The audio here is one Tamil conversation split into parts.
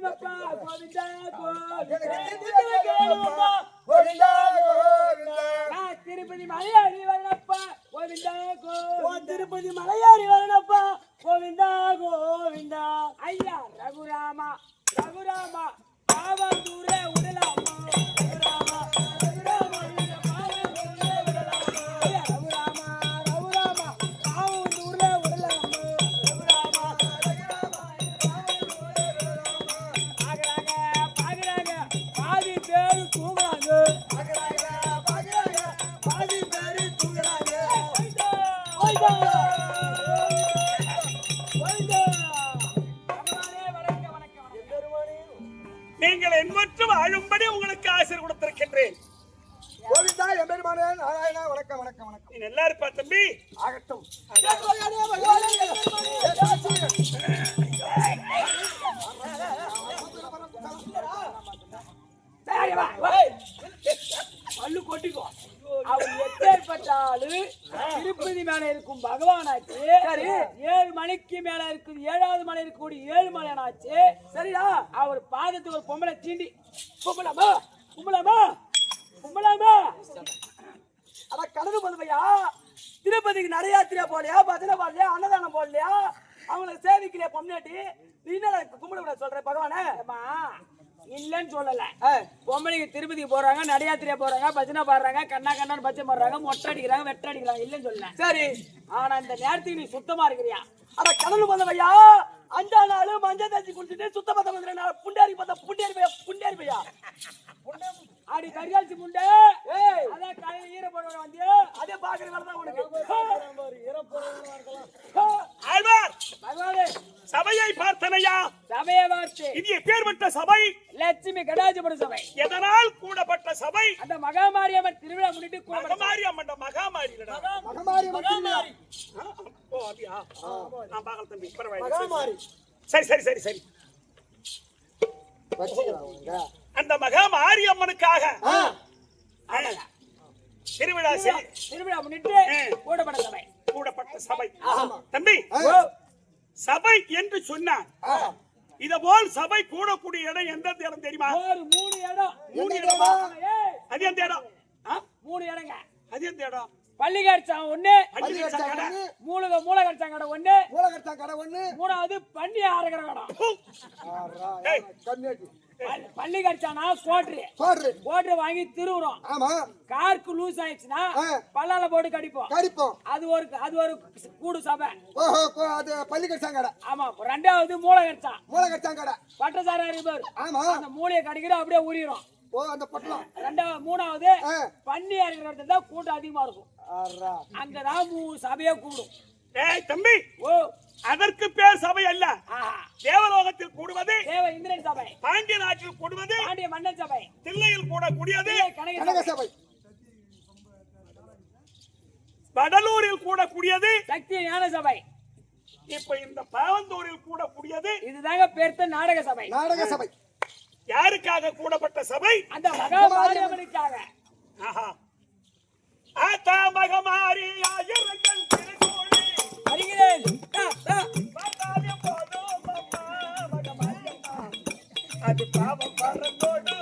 வேணுமப்பா கோவிந்தா திருப்பதி மலையாளி வரணுப்பா கோவிந்தா திருப்பதி மலையாளி வரணுப்பா கோவிந்தா கோவிந்தா ஐயா ரகுராமா ரகுராமா பாவந்தூரே உடலாமா நீங்கள் என்மற்று வாழும்படி உங்களுக்கு ஆசீர் கொடுத்திருக்கின்றேன். கோவிந்தா எம்பெருமானே நாராயணா வணக்கம் வணக்கம் வணக்கம். நீ நல்லா இருப்பா தம்பி. ஆகட்டும். பல்லு கொட்டிக்கோ. அவர் எப்பேற்பட்டாலு திருப்பதி மேல இருக்கும் பகவானாச்சு. சரி 7 மலைக்கு மேல இருக்குது 7வது மலை இருக்கக்கூடிய 7 மலையானாச்சு. சரியா அவர் பாதத்துக்கு ஒரு பொம்பளை தீண்டி கும்பலாமா கும்பலாமா கும்பலாமா அட கடந்து போதுமையா. திருப்பதிக்கு நிறைய யாத்திரையா போலையா பஜனை போடலையா அன்னதானம் போடலையா அவங்களுக்கு சேவிக்கலையா பொம்னாட்டி நீ என்ன கும்பிட விட சொல்ற பகவானே இல்லன்னு சொல்லல. பொம்பளைக்கு திருப்பதிக்கு போறாங்க நடையாத்திரையா போறாங்க பஜனை பாடுறாங்க கண்ணா கண்ணான்னு பச்சை போடுறாங்க மொட்டை அடிக்கிறாங்க வெட்டை அடிக்கிறாங்க இல்லன்னு சொல்லல. சரி ஆனா இந்த நேரத்துக்கு நீ சுத்தமா இருக்கிறியா. அட கடல் வந்தவையா 5 நாள் மஞ்சள் தேய்ச்சி குளிச்சுட்டு சுத்த பத்த வந்து புண்டாரி பார்த்தா புண்டியாரி பையா அடி கரியாச்சி முண்டை அதான் காலையில ஈர போடுற வந்து அதே பாக்குற வேலை தான் உனக்கு. சபையை பார்த்தனையா சபையை பார்த்து இது எப்பேற்பட்ட சபை? லட்சுமி கடாஜிபுரம் சபை. எதனால் கூடப்பட்ட சபை? அந்த மகாமாரியம்மன் திருவிழா முன்னிட்டு மகாமாரியம்மன் மகாமாரி ஓ அப்படியா நான் பார்க்கல தம்பி பரவாயில்லை. சரி சரி சரி சரி அந்த மகாமாரி அம்மனுக்காக திருவிழா முன்னிட்டு கூடப்பட்ட சபை தம்பி. சபை என்று சொன்னார். இத போல் சபை கூடக்கூடிய இடம் எந்த இடம் தெரியுமா? 3 இடம். 3 இடமா? அது எந்த இடம்? 3 இடங்க. அது எந்த இடம்? பள்ளிகடிச்சான் 1 மூலகடிச்சான் கடை 1 மூணாவது பன்னி ஆறுகிற கடம். பள்ளி கடிச்சானா கோட்ரு வாங்கி திருவுறோம். காருக்கு லூஸ் ஆயிடுச்சுன்னா பல்லால போட்டு கடிப்போம். அது ஒரு கூடு சபை. பள்ளி கடிச்சாங்கடா. ஆமா. 2வது மூளை கடிச்சான் பட்டசாரா இருப்பாரு. அந்த மூளையை கடிக்கிறோம் அப்படியே உரியிறோம். அந்த பட்டலம். 3வது பன்னி இருக்கிற இடத்துல தான் கூட்டம் அதிகமா இருக்கும். அங்கதான் சபையே கூடும். தம்பி அதற்கு பேர் சபை அல்ல. தேவலோகத்தில் கூடுவது தேவ இந்திரன் சபை. பாண்டிய நாட்டில் கூடுவது பாண்டிய மன்னன் சபை. தில்லையில் கூடக்கூடியது கனக சபை. வடலூரில் கூடக்கூடியது சக்தி ஞான சபை. இப்ப இந்த பாவந்தூரில் கூடக்கூடியது இதுதாங்க பெருத்த நாடக சபை. நாடக சபை யாருக்காக கூடப்பட்ட சபை? அந்த மகாமாரியம்மனுக்காக. ஆத்தா மகமாரி ஆயிரங்கள் திருச்சோழி வருகிறேன். அது பாவம் பறந்தோடு பறந்தோடு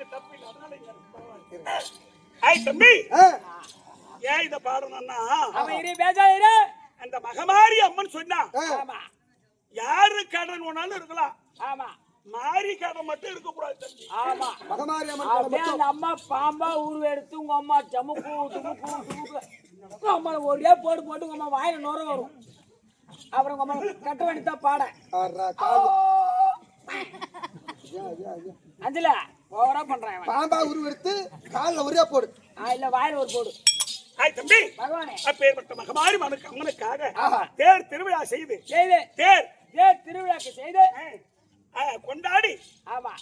இல்ல தப்பு இல்ல அதனால இங்க இருக்கு, பரவாயில்லை. ஐய் தம்பி ஆ, ஏன் இத பாடணும்னா அவன் இரு பேசாதே. அந்த மகமாரி அம்மன் சொன்னா ஆ. ஆமா யாரு கடன் வேணாலும் இருக்கலாம், ஆமா மாரி கடன் மட்டும் இருக்க கூடாது தம்பி. ஆமா. மகமாரி அம்மன் கடை அப்படியே மட்டும். அந்த அம்மா பாம்பா உருவெடுத்து உங்க அம்மா ஜமுக்கு துமுக்கு துமுக்கு உங்க அம்மா ஒரே போட்டு போட்டு உங்க அம்மா வாயில நுர வரும். அப்புறம் உங்க அம்மா கட்ட வேண்டியதான் பாட. ஆறா, கால். ஐயா, ஐயா, ஐயா. அஞ்சல ஓவரா பண்றான் அவன். பாம்பா உருவெடுத்து கால்ல ஒரே போடு. இல்ல வாயில ஒரு போடு. ஐய் தம்பி பகவானே அப்பேற்பட்ட மகமாரி அம்மனுக்காக ஆஹா. தேர் திருவிழா செய்து செய்து தேர் திருவிழாக்கு செய்து கொண்டாடி ஆமா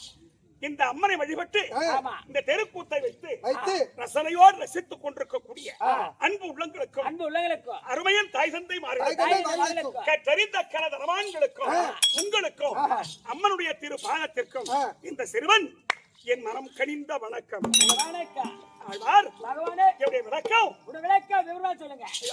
இந்த அம்மனை வழிபட்டு ஆமா இந்த தெருக்கூத்தை வைத்து வைத்து ரசனையோடு ரசித்துக் கொண்டிருக்கக்கூடிய அன்பு உள்ளங்களுக்கும் அன்பு உள்ளங்களுக்கும் அருமையின் தாய் தந்தை தாய் மாறுகளுக்கும் தந்தை மார்களுக்கும். தெரிந்த கனதரவான்களுக்கும் உங்களுக்கும் அம்மனுடைய திரு பாதத்திற்கும் இந்த சிறுவன் என் மனம் கனிந்த வணக்கம். வணக்கம் ஆழ்வார் பகவானே. என்னுடைய வணக்கம். உட விளக்கம் விவரமா சொல்லுங்க. ஏன்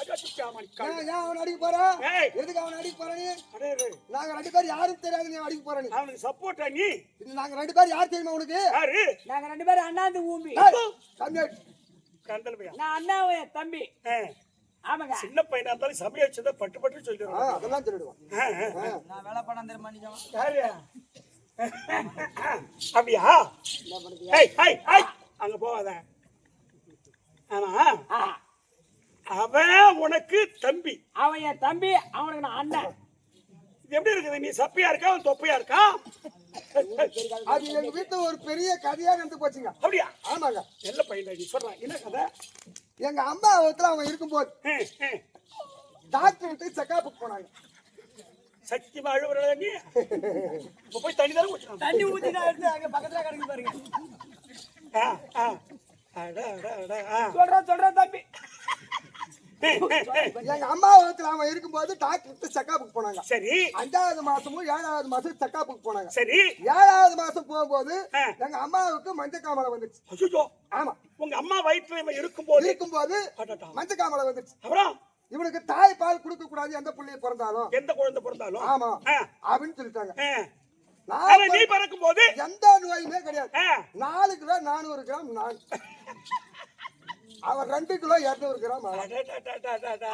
அவன் அடிக்க போறான்? ஏய். எதுக்கு அவன் அடிக்க போற நீ? அடே, அடே. நாங்க ரெண்டு பேரும் யாரும் தெரியாது, நீ அடிக்க போற நீ. அவனுக்கு சப்போர்ட்டா நீ இது நாங்க ரெண்டு பேரும் யார் தெரியுமா உனக்கு? யாரு? நாங்க ரெண்டு பேரும் அண்ணாந்து ஊம்பி. ஏய், கம்மியாடு. கந்தல் பையன். நான் அண்ணாவும் தம்பி. ஆமாங்க. சின்ன பையனா இருந்தாலும் சமைய வச்சதை பட்டு பட்டு சொல்லிடுவான். அதெல்லாம் சொல்லிடுவான். நான் வேலை பண்ண தெரியுமா யாரு? அப்படியா? ஏய், ஏய், ஏய், அங்க போகாத. ஆமா அவன் உனக்கு தம்பி, அவன் என் தம்பி, அவனுக்கு நான் அண்ணன். இது எப்படி இருக்குது? நீ சப்பியா இருக்கா அவன் தொப்பையா இருக்கா? அது எங்க வீட்டுல ஒரு பெரிய கதையா நடந்து போச்சுங்க. அப்படியா? ஆமாங்க. நல்ல பையன் நீ சொல்றான். என்ன கதை? எங்க அம்மா ஒருத்தர் அவங்க இருக்கும்போது டாக்டர் செக்அப்புக்கு போனாங்க. சத்தியமா அழுவுறா நீ? இப்ப போய் தண்ணி தான் ஊற்றணும். தண்ணி ஊத்தி நான் எடுத்து அங்க பக்கத்துல கிடக்கு பாருங்க. சொல்றேன் தம்பி. எங்க அம்மா ஒருத்தர் அவங்க இருக்கும்போது டாக்டர் செக்அப்புக்கு போனாங்க. சரி 5வது மாசமும் 7வது மாசம் செக்அப்புக்கு போனாங்க. சரி 7வது மாசம் போகும்போது எங்க அம்மாவுக்கு மஞ்சக்காமலை வந்துச்சு. அச்சோ. ஆமா, உங்க அம்மா வயிற்றுல இருக்கும்போது மஞ்சக்காமலை வந்துச்சு. அப்புறம் இவனுக்கு தாய் பால் கொடுக்க கூடாது எந்த பிள்ளைய பிறந்தாலும், எந்த குழந்தை பிறந்தாலும். ஆமா அப்படின்னு சொல்லிட்டாங்க. நீ பிறக்கும் போது எந்த நோயுமே கிடையாது. 4 கிலோ 400 கிராம் நான், அவர் 2 கிலோ 200 கிராம்.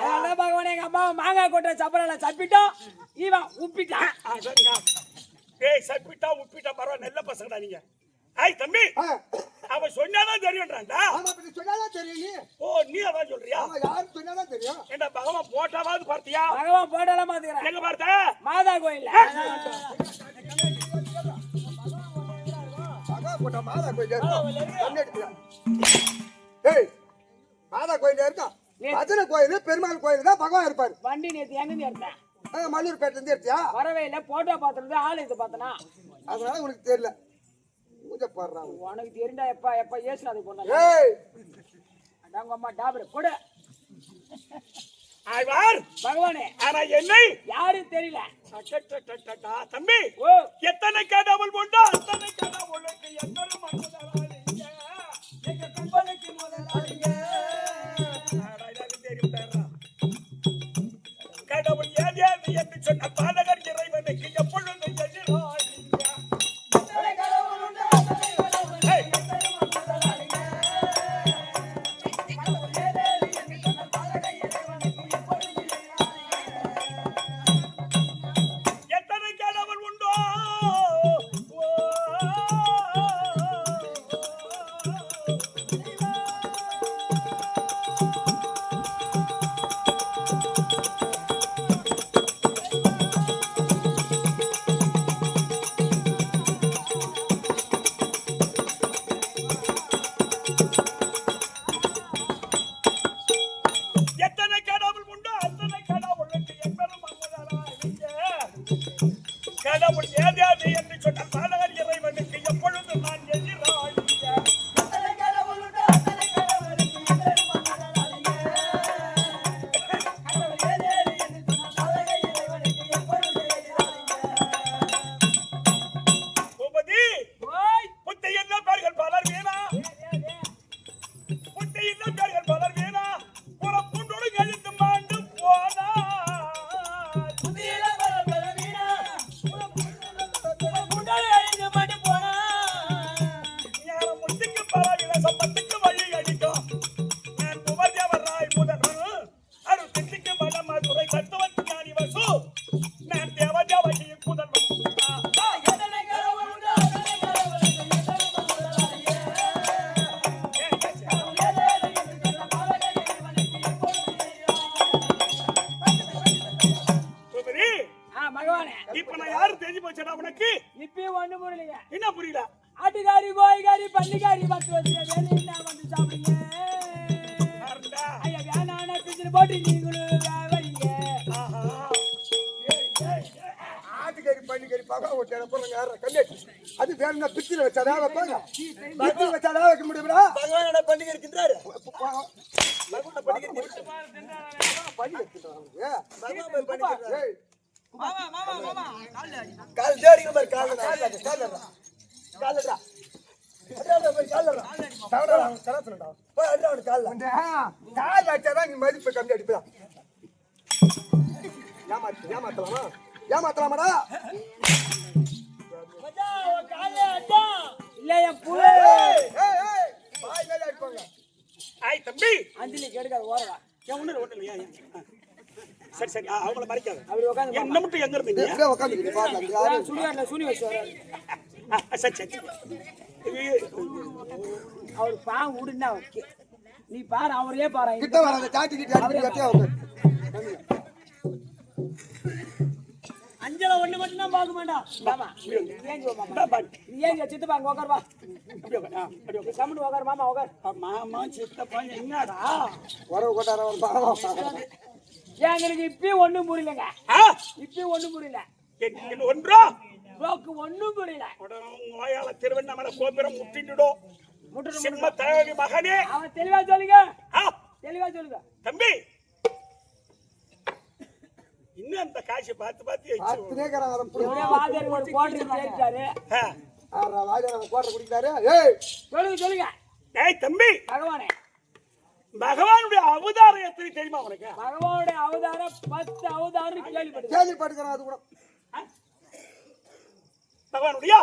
அதான் பகவானே எங்க அம்மா மாங்காய் கொட்டை சப்பரால சப்பிட்டோம், இவன் உப்பிட்டான். ஏய் சப்பிட்டா உப்பிட்டா பரவாயில்ல, நல்ல பசங்கடா நீங்க. ஐய் தம்பி அவன் சொன்னாதான் தெரியும்ன்றான்டா. ஆமா, அப்படி சொன்னாதான் தெரியும். ஓ நீ அதான் சொல்றியா? ஆமா, யாரு சொன்னாதான் தெரியும். என்ன பகவான் போட்டாவாது பார்த்தியா? பகவான் போட்டாலாம் பாத்துக்கிறேன். எங்க பார்த்த? மாதா கோயில்ல. போட்டா மாதா கோயில் இருக்கும். ஏய், மாதா கோயில் இருக்கா? பஜனை கோயில் பெருமாள் கோயில் தான் பகவான் இருப்பாரு. வண்டி நேத்து எங்க எடுத்தேன்? மல்லூர் பேட்டில இருந்து எடுத்தியா? வரவே இல்ல, போட்டோ பாத்துறது ஆளு இது பார்த்தனா, அதனால உனக்கு தெரியல. பூஜை பாடுறாங்க. உனக்கு தெரிஞ்சா எப்ப ஏசுனாது பொண்ணு. ஏய், அதாங்க அம்மா டாபர் கொடு. ஆய்வார் பகவானே ஆனா என்னை யாரும் தெரியல. தம்பி ஓ எத்தனை கடவுள் உண்டோ அத்தனை கடவுளுக்கு எத்தனை மன்னராளிங்க எங்க கம்பனுக்கு முதலாளிங்க. கடவுள் ஏது ஏது என்று சொன்ன பாதகர் இறைவனுக்கு எப்பொழுது எதிராளிங்க. எத்தனை கடவுள் உண்டோ பத்துக்கு பல சம்பத்துக்கு வழி அடிக்கும் நான் புகழ்ந்தவராய் முதல்வன் அருள் திட்டிக்கு மடமதுரை தத்துவத்து ஞானி வசு நான் தேவஜாவகியின் புதல்வன் பகவானே இப்ப நான் யாரு தெரிஞ்சு போச்சடா உனக்கு இப்பயும் ஒண்ணு புரியலைங்க என்ன புரியல ஆட்டுக்காரி கோழிக்காரி பன்னிக்காரி பத்து வச்சு என்ன வந்து சாப்பிடுங்க ஐயா வேணான பிச்சு போட்டு நீங்களும் வைங்க ஆட்டுக்கறி பண்ணிக்கறி பகவான் ஒரு இடப்பறம் யார கண்ணேட்டு அது வேணும்னா பிச்சில வச்சாதான் வைப்பாங்க பிச்சில வச்சாதான் வைக்க முடியுமா பகவானோட பண்டிகை இருக்கின்றாரு பகவான் பண்ணிக்கிறேன் கால் தேடிங்க பாரு கால் கால் வச்சாதான் நீ மதிப்பு கம்மி அடிப்பா ஏமாத்தலாமாடா இல்ல என் புள்ள வாய் மேல அடிப்பாங்க ஆய் தம்பி அஞ்சலி கெடுக்காது ஓரடா ஏன் ஒண்ணு ஓட்டலையா சரி சரி அவங்கள மறைக்காத அப்படி உட்காந்து என்ன மட்டும் எங்க இருந்தீங்க இப்படியே உட்காந்துக்கிட்டு பாக்கலாம் சுடியாட்ல சுனி வச்சு சரி சரி அவர் பாவம் விடுன்னா ஓகே நீ பாரு அவரே பாரு கிட்ட வராத சாட்டி கிட்ட அடிக்கிட்டே உட்காந்து அஞ்சல ஒண்ணு மட்டும் தான் பார்க்க மாட்டான் மாமா ஏஞ்சி வா மாமா நீ ஏஞ்சி சித்தப்பா அங்க உட்கார் வா கம்முனு உட்கார் மாமா உட்கார் மாமா சித்தப்பா என்னடா உறவு கொண்டாட ஒரு பாவம் எங்களுக்கு இப்பயும் ஒண்ணும் புரியலங்க இப்பயும் ஒண்ணும் புரியல ஒன்றா ப்ரோக்கு ஒண்ணும் புரியல நோயால திருவண்ணாமலை கோபுரம் முட்டிடும் சிம்ம தலைவலி மகனே அவன் தெளிவா சொல்லுங்க தெளிவா சொல்லுங்க தம்பி இன்னும் அந்த காட்சி பார்த்து பார்த்துனே ஒரே வாதியார் ஒரு கோட்டை கேட்டாரு வாஜார கோட்டை குடிக்கிறாரு ஏய் சொல்லுங்க சொல்லுங்க ஏய் தம்பி பகவானே பகவானுடைய அவதாரம் எத்தனை தெரியுமா உனக்கு பகவானுடைய அவதாரம் 10 அவதாரம் கேள்விப்பட்டுக்கிறேன் அது கூட பகவானுடைய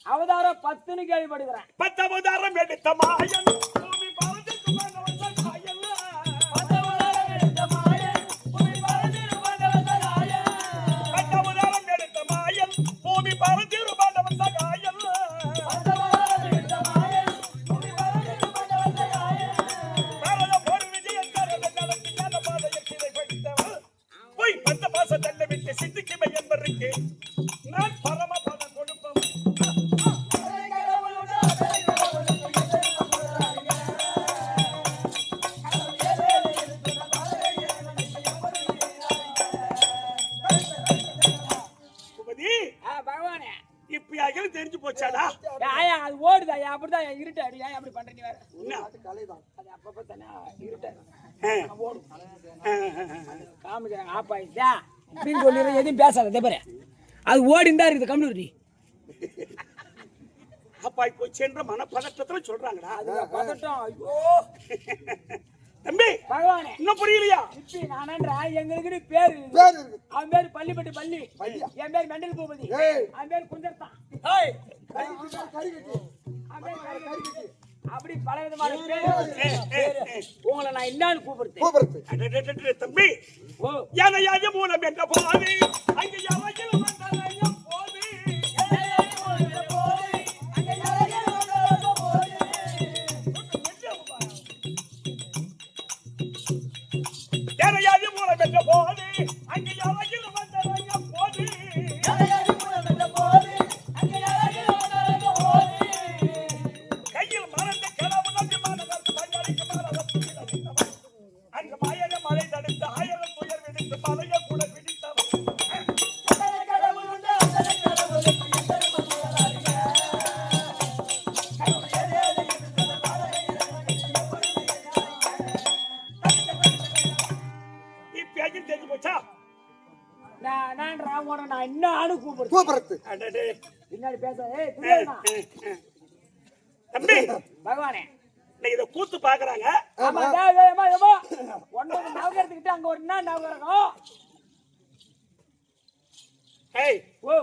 அவதாரம் 10ன்னு கேள்விப்படுகிறேன் 10 அவதாரம் எடுத்த மாயன் பூமி பறந்துக்கு வந்த மாயன் 10 அவதாரம் எடுத்த மாயன் பூமி பறந்துக்கு வந்த மாயன் 10 அவதாரம் எடுத்த மாயன் பூமி பறந்துக்கு வந்த மாயன் 10 அவதாரம் எடுத்த மாயன் பூமி பறந்துக்கு வந்த மாயன் பரத போர் விஜயம் கரத கலக்கு ஞான பாதையை கீழே படித்தவன் போய் பந்த பாச தள்ள விட்டு சித்திக்கு மையன்பருக்கு நான் பரம பதம் கொடுப்பவன் பகவானே இப்ப தெரிஞ்சு போச்சாடா ஐயா அது ஓடுதா ஐயா அப்படிதான் இருட்டு அடி ஏன் அப்படி பண்ற நீ வேற கலைதான் அது அப்பப்ப தானே இருட்டு ஆ. ஓடும் காமிக்கிறாங்க ஆப்பாயிட்டா அப்படின்னு சொல்லிடுறேன் எதுவும் பேசாத தப்பற அது ஓடிந்தா இருக்குது கம்னூரி அப்பாய் போச்சேன்ற மனப்பதட்டத்துல சொல்றாங்கடா அது பதட்டம் ஐயோ தம்பி பகவானே இன்னும் புரியலையா இப்ப நானன்றா எங்களுக்கு பேரு பேர் இருக்கு அவன் பேரு பள்ளிப்பட்டி பள்ளி என் பேர் மெண்டல் பூபதி ஏய். அவன் பேர் குந்தர்தான் கறி கட்டி அவன் பேர் கரிகட்டி. அப்படி பல விதமான பேரு உங்களை நான் என்னன்னு கூப்பிடுறேன் கூப்பிடுறது அடடடடட, தம்பி ஓ யானையாய மூலம் என்ற போது அங்க யாவையில் வந்தாலையும் போது யானையாய மூலம் என்ற போது அங்க யாவையில் வந்தாலையும் போது கையில் மறந்த கடவுள் அபிமானதற்கு பங்களிக்கு மரணம் அங்கு மாயன மழை தடுத்து ஆயிரம் துயர் விடுத்து மலைய கூட பிடித்தவன் இப்ப தெரிஞ்சு போச்சா நான் ராமோட நான் என்ன கூப்பிடுறேன் கூப்பிடுறது அடடே. பின்னாடி பேச ஏய் துரியோதனா. தம்பி பகவானே இன்னைக்கு இதை கூத்து பாக்குறாங்க ஆமா டேய் டேய் அம்மா அம்மா ஒண்ணு நவகரத்துக்கிட்ட அங்க ஒரு என்ன நவகரம் ஏய் ஓ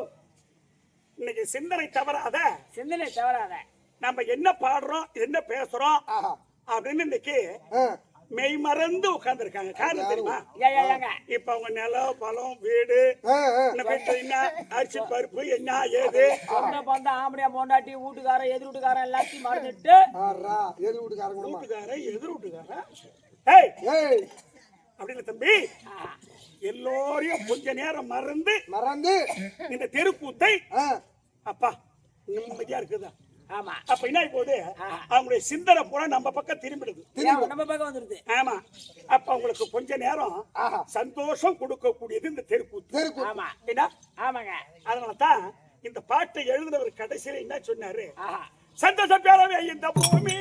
இன்னைக்கு சிந்தனை தவறாத சிந்தனை தவறாத நம்ம என்ன பாடுறோம் என்ன பேசுறோம் ஆஹா. அப்படின்னு இன்னைக்கு ஆ. மெய் மறந்து உட்கார்ந்து இருக்காங்க. காரணம் தெரியுமா? ஏங்க இப்ப அவங்க நிலம் பழம் வீடு ஆ, ஆ. என்ன அரிசி பருப்பு என்ன ஏது சொந்த பந்த ஆம்படியா பொண்டாட்டி வீட்டுக்காரன் எதிர் வீட்டுக்காரன் எல்லாத்தையும் மறந்துட்டு ஆறா, எது வீட்டுக்காரங்க கூடமா? வீட்டுக்காரன் எதிர் வீட்டுக்காரன் ஏய் ஏய், அப்படி இல்ல தம்பி, எல்லோரையும் கொஞ்ச நேரம் மறந்து இந்த தெருக்கூத்தை ஆ, அப்பா நிம்மதியா இருக்குதா? ஆமா அப்ப என்ன போகுது, அவங்களுடைய சிந்தனை பூரா நம்ம பக்கம் திரும்பிடுது. நம்ம பக்கம் வந்துருது. ஆமா, அப்ப அவங்களுக்கு கொஞ்ச நேரம் ஆஹா. சந்தோஷம் கொடுக்கக்கூடியது இந்த தெருக்கூத்து. தெருக்கூத்து. ஆமா என்ன? ஆமாங்க. அதனாலதான் இந்த பாட்டை எழுதினவர் கடைசியில என்ன சொன்னாரு? ஆஹா. சந்தோஷ பேரவே இந்த பூமி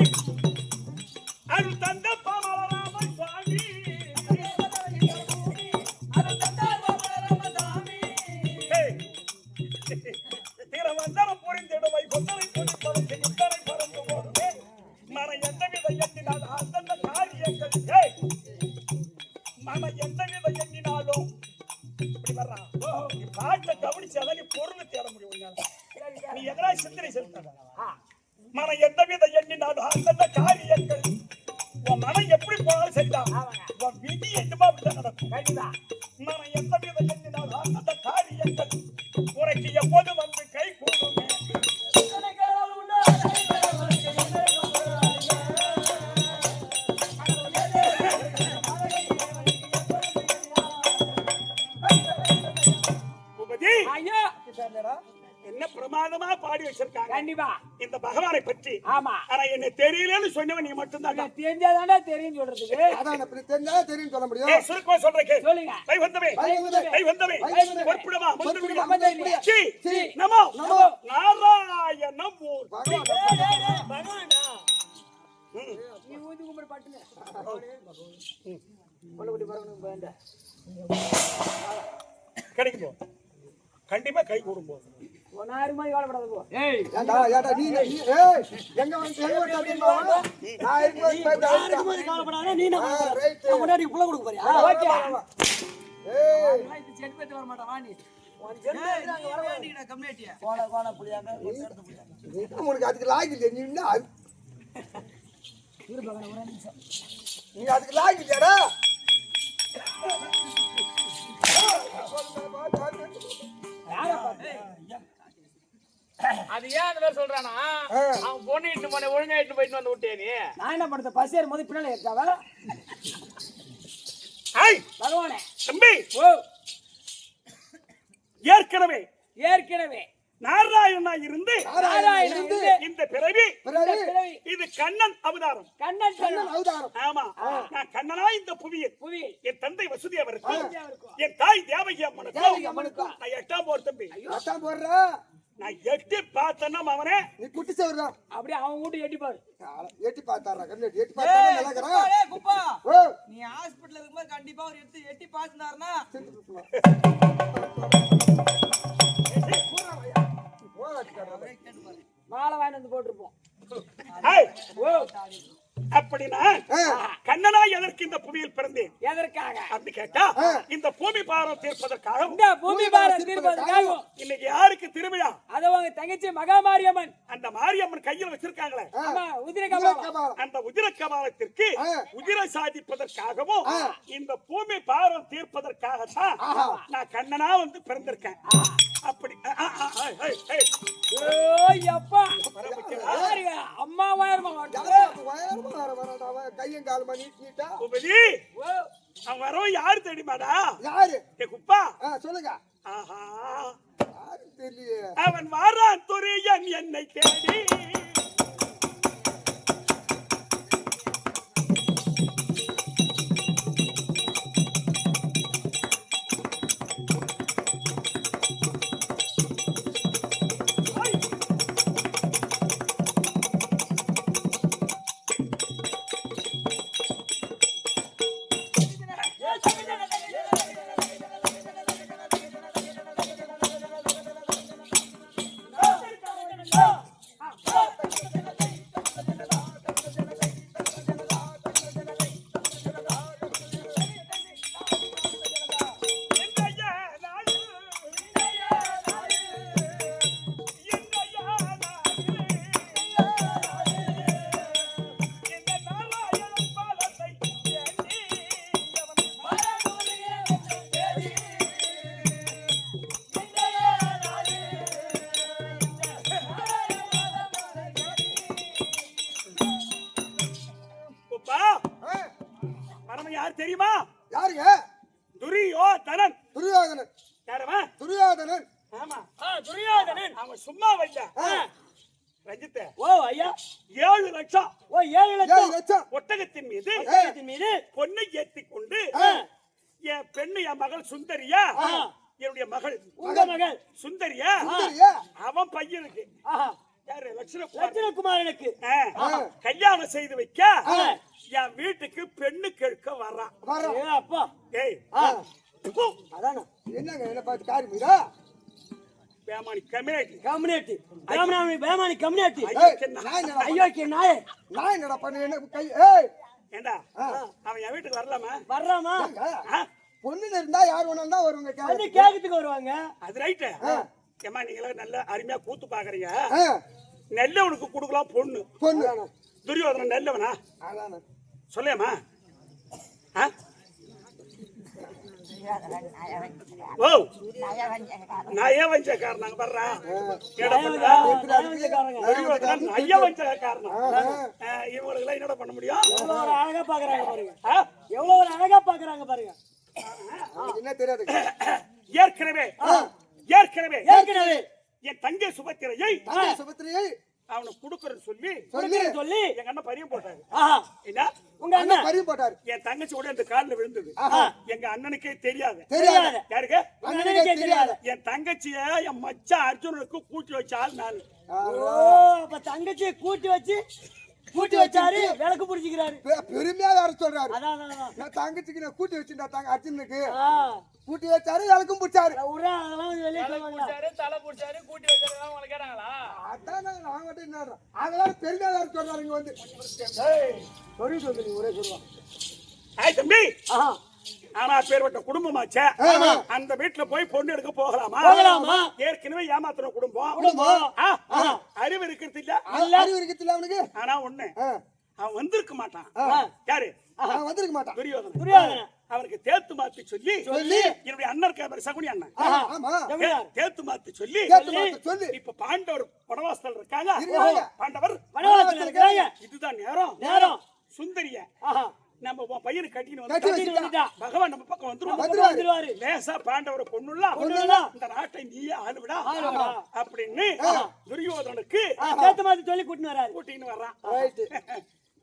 அருள் தந்த பாமலராமன் சுவாமி, தீரவந்தரம் புரிந்திடுவை கொண்டரை கொடிப்பதற்கு இத்தனை பறந்து போடுவே மன எந்தவித எண்ணினால் அந்தந்த காரியங்கள் மன எந்தவித எண்ணினாலும் இப்படி வர்றான். நீ பாட்டை கவனிச்சாதான் நீ பொருள் தேட முடியும். உன்னால. நீ எதனா சிந்தனை செலுத்த மன எந்தவித எண்ணினாலும் அந்தந்த காரியங்கள் உன் மனம் எப்படி போனாலும் சரிதான். உன் விதி என்னமா அப்படிதான் நடக்கும். மன எந்தவித எண்ணினாலும் அந்தந்த காரியங்கள் உனக்கு எப்போது வந்து கை கூடுமே. பூபதி, ஐயா என்ன பிரமாதமா பாடி வச்சிருக்காங்க கண்டிப்பா இந்த பகவானை பற்றி. ஆமா. ஆனா என்ன தெரியலன்னு சொன்னவன் நீ மட்டும்தான். தெரிஞ்சாதானே தெரியும் சொல்றதுக்கு. அதான் அப்படி தெரிஞ்சா தெரியும் சொல்ல முடியும். சுருக்கமா சொல்றேன் கேளு. சொல்லுங்க. கை வந்தவே கை வந்தவே பொறுப்பிடமா அமர்ந்திருக்க. சி நமோ நமோ. நாராயணம் மூர்த்தி. பகவானா. நீ ஊதி கும்பிடு பாட்டுங்க. கொல்லக்குடி பரவணும் வேண்ட. கிடைக்கும் போ, கண்டிப்பா கை கூடும் போ. ஒன்னாறு மாதிரி கவலைப்படாத போ. ஏய் ஏண்டா நீ ஏய் எங்க வந்து தெரியுமா? நான் இருக்கும்போது கவலைப்படாத நீ ஆ, ரைட். முன்னாடி புள்ள கொடுக்க போறியா? ஓகே. ஏய், இது செட் பேத்து வர மாட்டான் வா நீ. உன் செட் பேத்து அங்க வர வேண்டியடா கம்யூனிட்டியா. கோண புளியாங்க எடுத்து புளியாங்க. உனக்கு அதுக்கு லாகில்லை. நீ என்ன இரு பகன ஒரு நிமிஷம். நீ அதுக்கு லாகில்லையாடா? யாரை பாத்து? அது ஏன் அந்த மாதிரி சொல்றானா? அவன் பொண்ணு இட்டு போன ஒழுங்கா இட்டு போயிட்டு வந்து விட்டே நீ. நான் என்ன பண்றது? பஸ் ஏறும் போது பின்னால ஏத்தாவ. ஐய் பகவானே தம்பி, ஓ ஏற்கனவே நாராயணனா இருந்து இந்த பிறவி இது கண்ணன் அவதாரம். கண்ணன் அவதாரம். ஆமா, நான் கண்ணனா இந்த புவியில் என் தந்தை வசுதேவருக்கு என் தாய் தேவகி அம்மனுக்கும் நான் 8ஆம் போர் தம்பி. அதான் போடுற. நான் எட்டி பார்த்தேன்னா அவனே நீ குட்டி சேவர்தான். அப்படியே அவன் வீட்டு எட்டி பாரு. எட்டி பார்த்தாரா? கண்ணு எட்டி பார்த்தா நல்லா இருக்கறா. குப்பா ஓ, நீ ஹாஸ்பிடல்ல இருக்கும்போது கண்டிப்பா ஒரு எட்டி பாத்துனாருனா மாலை வாங்கி வந்து போட்டுருப்போம். அப்படின்னா கண்ணனா எதற்கு இந்த புவியில் பிறந்தேன் எதற்காக அப்படி கேட்டா இந்த பூமி பாரம் தீர்ப்பதற்காக. இந்த பூமி பாரம் தீர்ப்பதற்காக இன்னைக்கு யாருக்கு திருவிழா? அது உங்க தங்கச்சி மகாமாரியம்மன். அந்த மாரியம்மன் கையில் வச்சிருக்காங்களே ஆமா உதிர கபாலம். அந்த உதிர கபாலத்திற்கு உதிர சாதிப்பதற்காகவும் இந்த பூமி பாரம் தீர்ப்பதற்காகத்தான் நான் கண்ணனா வந்து பிறந்திருக்கேன். அப்படி அம்மா கையும் கால் மணி நீட்டா. அவன் வரவும் யாரு தெரியுமாடா? யாரு? குப்பா சொல்லுங்க. ஆஹா, யாரு தெரியல. அவன் வாரான் துரியன் என்னை தேடி. அவன் யார் தெரியுமா? யாருங்க? துரியோதனன். துரியோதனன். யாரவா? துரியோதனன். ஆமா, துரியோதனன். அவன் சும்மா வைக்க ரஞ்சித்த ஓ ஐயா, 7 லட்சம் ஓ 7 லட்சம் 7 லட்சம் ஒட்டகத்தின் மீது ஒட்டகத்தின் மீது பொண்ணை ஏத்தி கொண்டு ஆ. என் பெண்ணு, என் மகள் சுந்தரியா, என்னுடைய மகள் உங்க மகள் சுந்தரியா, சுந்தரியா? அவன் பையனுக்கு ஆஹா, யாரு லட்சுமண லட்சுமணகுமாரனுக்கு கல்யாணம் செய்து வைக்க என் வீட்டுக்கு பெண்ணு கேட்க வர்றான். வரோம். ஏ அப்பா, ஏய் அதானே என்னங்க என்ன பார்த்து காரி மீரா? பேமானி கம்யூனிட்டி கம்யூனிட்டி, பேமானி கம்யூனிட்டி. ஏய், நான் என்னடா ஐயோக்கே நாயே, நான் என்னடா பண்ண என்ன கை? ஏய், ஏண்டா அவன் என் வீட்டுக்கு வரலாமா? வர்றாமா? பொண்ணு இருந்தா யார் வேணா தான் வருவாங்க வந்து கேக்குறதுக்கு வருவாங்க. அது ரைட்டு. ஏமா நீங்களா நல்ல அருமையா கூத்து பாக்குறீங்க. ஆ, நல்லவனுக்கு கொடுக்கலாம் பொண்ணு. பொண்ணு. துரியோதனன் நல்லவனா? அதானே. சொல்லேமா? ஓ நயவஞ்சக்காரனாங்க வர்றா. துரியோதனன் நயவஞ்சக்காரன். இவங்களுக்கு என்னடா பண்ண முடியும்? எவ்வளவு ஒரு அழகா பாக்குறாங்க பாருங்க, எவ்வளவு ஒரு அழகா பாக்குறாங்க பாருங்க. அவனுக்கு என்ன தெரியாது? ஏற்கனவே ஏற்கனவே ஏற்கனவே என் தங்கை சுபத்திரையை சுபத்திரியை அவனுக்கு கொடுக்கறன்னு சொல்லி சொல்லி எங்க அண்ணன் பரியம் போட்டாரு. ஆஹா, என்ன உங்க அண்ணன் பரியும் போட்டாரு. என் தங்கச்சி கூட அந்த காலில் விழுந்தது. எங்க அண்ணனுக்கே தெரியாது. தெரியாது. யாருக்கு? அண்ணனுக்கே தெரியாது. என் தங்கச்சிய என் மச்சான் அர்ஜுனனுக்கு கூட்டி வச்ச ஆள் நான். ஓ, அப்ப தங்கச்சியை கூட்டி வச்சாரு, விளக்கு புடிச்சுக்கிறாரு. பெருமையா வேற சொல்றாரு. அதான் அதான் நான் தங்கச்சிக்கு நான் கூட்டி வச்சுட்டா தாங்க அர்ஜுனுக்கு ஆ, கூட்டி வச்சாரு, விளக்கும் பிடிச்சாரு. உடனே அதெல்லாம் வந்து வெளியே சொல்லுவாங்களா? தலை பிடிச்சாரு கூட்டி வச்சாரு உங்களை கேட்டாங்களா? அதான் நான் மட்டும் என்ன அதெல்லாம் பெருமையா வேற சொல்றாரு இங்க வந்து. சொல்லி ஒரே சொல்லுவான். ஆய் தம்பி, ஆஹா, ஆனா பேர்பட்ட குடும்பமாச்சே, அந்த வீட்டுல போய் பொண்ணு எடுக்க போகலாமா? போகலாமா? ஏற்கனவே ஏமாத்துற குடும்பம். அறிவு இருக்கிறது இல்ல. அறிவு இருக்குது அவனுக்கு. ஆனா ஒண்ணு, அவன் வந்திருக்க மாட்டான். யாரு? அவன் வந்திருக்க மாட்டான். துரியோதனன். அவனுக்கு தேத்து மாத்தி சொல்லி என்னுடைய அண்ணன் இருக்காரு சகுனி அண்ணன். ஆமா, தேத்து மாத்தி சொல்லி சொல்லி இப்ப பாண்டவர் வனவாசல் இருக்காங்க. பாண்டவர் வனவாசல் இருக்காங்க. இதுதான் நேரம். சுந்தரிய ஆஹா, நம்ம உன் பையனை கட்டின்னு கட்டி வந்து வந்துட்டா. பகவான் நம்ம பக்கம் வந்துருவாரு. லேசா பாண்டவரை கொன்னுலாம் இந்த நாட்டை நீயே ஆளுவிடா அப்படின்னு துரியோதனுக்கு சேர்த்து மாதிரி சொல்லி கூட்டின்னு வராரு. கூட்டின்னு வர்றான். ரைட்.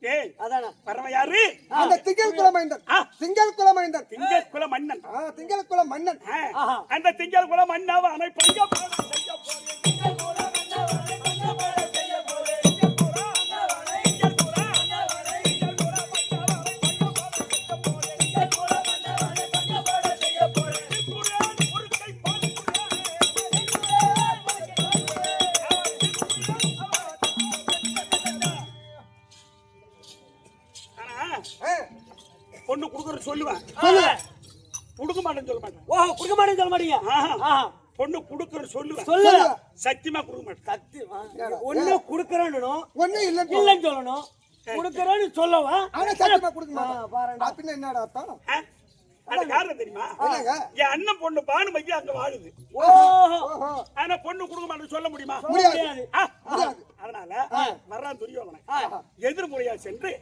ஏய் அதானே வரவன் யாரு? அந்த திங்கள் குல மைந்தன். திங்கள் குல மைந்தன். திங்கள் குல மன்னன். திங்கள் குல மன்னன். அந்த திங்கள் குல மன்னவ அனை பைய பொண்ணு குடுக்கறது சொல்லுவேன். குடுக்க மாட்டேன்னு சொல்ல மாட்டேன். ஓ, குடுக்க மாட்டேன்னு சொல்ல மாட்டீங்க. ஆஹா, பொண்ணு குடுக்கறது சொல்லுவேன். சொல்லுங்க. சத்தியமா குடுக்க மாட்டேன். சத்தியம். ஒண்ணு குடுக்கறேன்னு ஒண்ணு இல்லன்னு சொல்லணும். குடுக்கறேன்னு சொல்லவா? ஆனா சத்தியமா கொடுக்க மாட்டான். பாருடா. அப்படின்னா என்னடா அர்த்தம்? அது காரணம் தெரியுமா? என் அண்ணன் பொண்ணு பானுமதி அங்க வாழுது. ஓஹோ, ஆனா பொண்ணு குடுக்க மாட்டேன்னு சொல்ல முடியுமா? முடியாது. அதனால வர்றான் துரியோதனன். எதிர்முறையா சென்று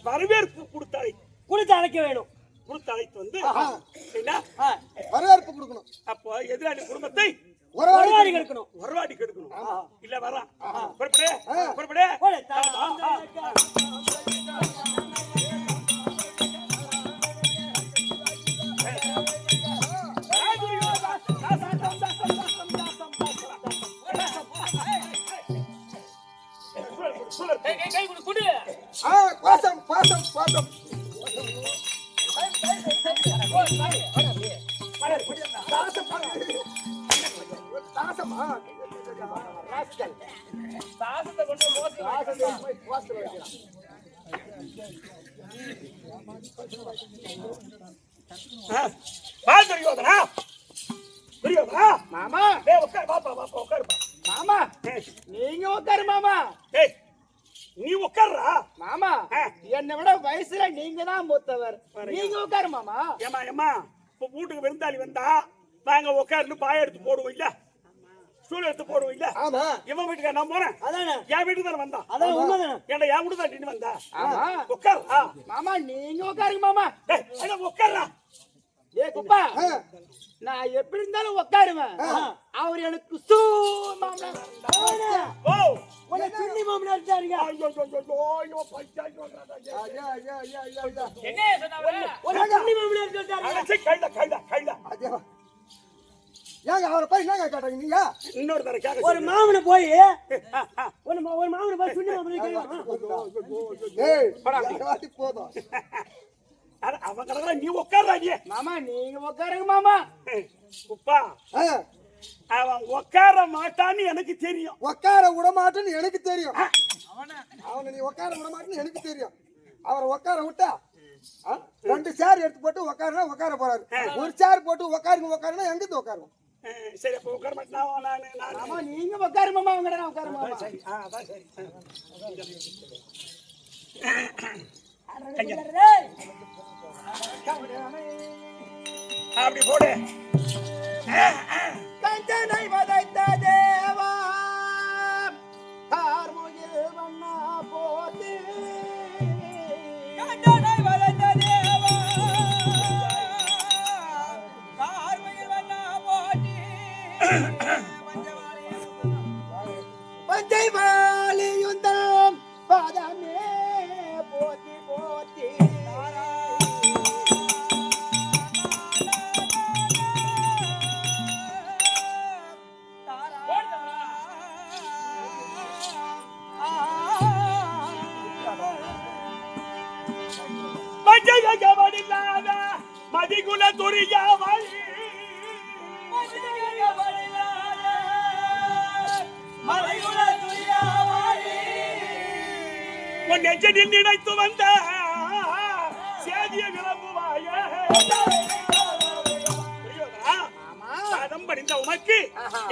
வரவேற்பு கொடுத்து அழைக்க வேணும். கொடுத்து அழைத்து வந்து என்ன வரவேற்பு கொடுக்கணும். அப்போ எதிராளி குடும்பத்தை ஒருவாடி கெடுக்கணும். ஒருவாடி கெடுக்கணும். இல்ல வர்றான். புறப்படு. கை குடு குடு. பாசம் பாசம் பாசம். சாசத்தை கொண்டு மாமா உட்கார். பாப்பா உட்காருப்பா. மாமா, நீங்க உட்காரு மாமா. ஏய் நீ உட்கார்றா மாமா, என்னை விட வயசுல நீங்க தான் மூத்தவர். நீங்க உட்காரு மாமா. ஏமா இப்ப வீட்டுக்கு விருந்தாளி வந்தா நாங்க உட்கார்ந்து பாய எடுத்து போடுவோம் இல்ல? ஸ்டூல் எடுத்து போடுவோம் இல்ல ஆமா இவன் வீட்டுக்கு நான் போறேன் அதானே என் வீட்டுக்கு தானே வந்தான் அதான் உண்மைதானே ஏன்டா என் வீட்டுக்கு தான் நின்னு வந்தா ஆமா உட்கார் மாமா நீங்க உட்காருங்க மாமா. உட்கார்றா ஏ குப்பா நான் எப்படி இருந்தாலும் உட்காருவேன். அவர் எனக்கு ஓ உன்னை சின்னி மாமனார் இருக்காருங்க. ஐயோ பஞ்சாயத்து ஐயா ஐயா ஐயா ஐயா ஐயா என்ன சொன்னாங்க உன்னை சின்னி மாமனார் இருக்காருங்க. அடச்சி கைடா ஐயா ஏங்க அவரை போய் என்னங்க கேட்டீங்க நீங்க இன்னொரு தடவை கேட்க ஒரு மாமனை போய் ஒரு மாமனை போய் சின்னி மாமனார் கேட்கலாம். ஏய் வாட்டி போதும் அவன் கிடக்குற நீ உட்கார்றா நீ மாமா நீங்க உட்காருங்க மாமா. உப்பா அவன் உட்கார மாட்டான்னு எனக்கு தெரியும். உட்கார விட மாட்டேன்னு எனக்கு தெரியும். அவனை நீ உட்கார விட மாட்டேன்னு எனக்கு தெரியும். அவரை உட்கார விட்டா 2 சேர் எடுத்து போட்டு உட்காருனா உட்கார போறாரு. ஒரு சேர் போட்டு உட்காருனா எங்க உட்காருவோம்? சரி அப்ப உட்கார மாட்டேன் மாமா நீங்க உட்காரு மாமா. அவங்க நான் உட்காரு மாமா. சரி அதான் சரி அப்படி போடு. கஞ்சனை வதைத்த தேவா கார்முகில் வண்ணா போத்தி. கஞ்சனை வதைத்த தேவா கார்முகில் வண்ணா போத்தி. பஞ்சை வாலியுந்தம் பதமே போத்தி போத்தி. மஜகவடில்லாத மதிகுல துரியாவளி உன் நெஞ்சனில் நினைத்து வந்த சேதிய விளம்புவாய படிந்த உனக்கு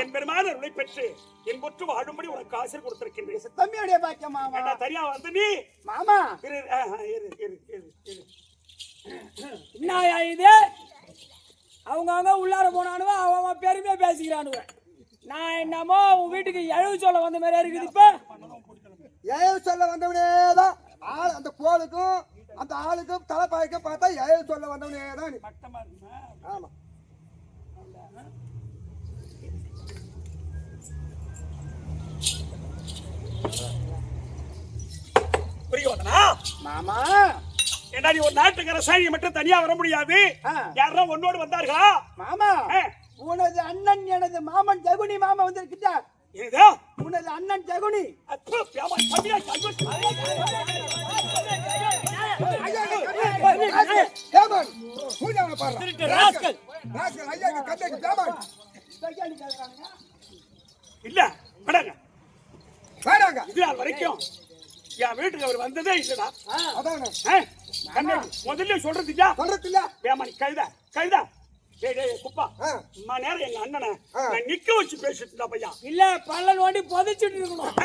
என் பெருமான அருளை பெற்று என் பொற்று வாழும்படி உனக்கு ஆசை கொடுத்திருக்கின்றேன். தம்பியுடைய பாக்கியம் மாமா. தனியா வந்து நீ மாமா இரு என்னயா இது? அவங்க உள்ளார போனானுவ அவன் பெருமையா பேசிக்கிறானுவ. நான் என்னமோ உன் வீட்டுக்கு எழுவு சொல்ல வந்த மாதிரி இருக்குது. இப்ப ஏழு சொல்ல வந்தவனேதான் ஆள். அந்த கோளுக்கும் அந்த ஆளுக்கும் தலைப்பாய்க்கும் பார்த்தா ஏழு சொல்ல வந்தவனேதான் நீ. ஆமா புரியுதா மாமா? ஏண்டா நீ ஒரு நாட்டுக்கு ரசாயனம் மட்டும் தனியா வர முடியாது. யாரா உன்னோடு வந்தார்களா? மாமா உனது அண்ணன் எனது மாமன் ஜகுனி மாமா வந்திருக்கிட்டா. ஏதோ உனது அண்ணன் ஜகுனி. அப்போ பேமா தம்பியா ஏமான் பூஜாவை பாரு ராஸ்கல் ராஸ்கல் ஐயா கட்டக்கு ஏமான் இல்ல படங்க வேறாங்க இது நாள் வரைக்கும் என் வீட்டுக்கு அவர் வந்ததே இல்லடா. அதானே முதல்ல சொல்றது இல்ல சொல்றது இல்ல. பேமா நீ கழுதா டேய் குப்பா அம்மா நேரம் எங்க அண்ணனை நான் நிக்க வச்சு பேசிட்டு பையா இல்ல பள்ளன் ஓடி புதைச்சிட்டு இருக்கணும்.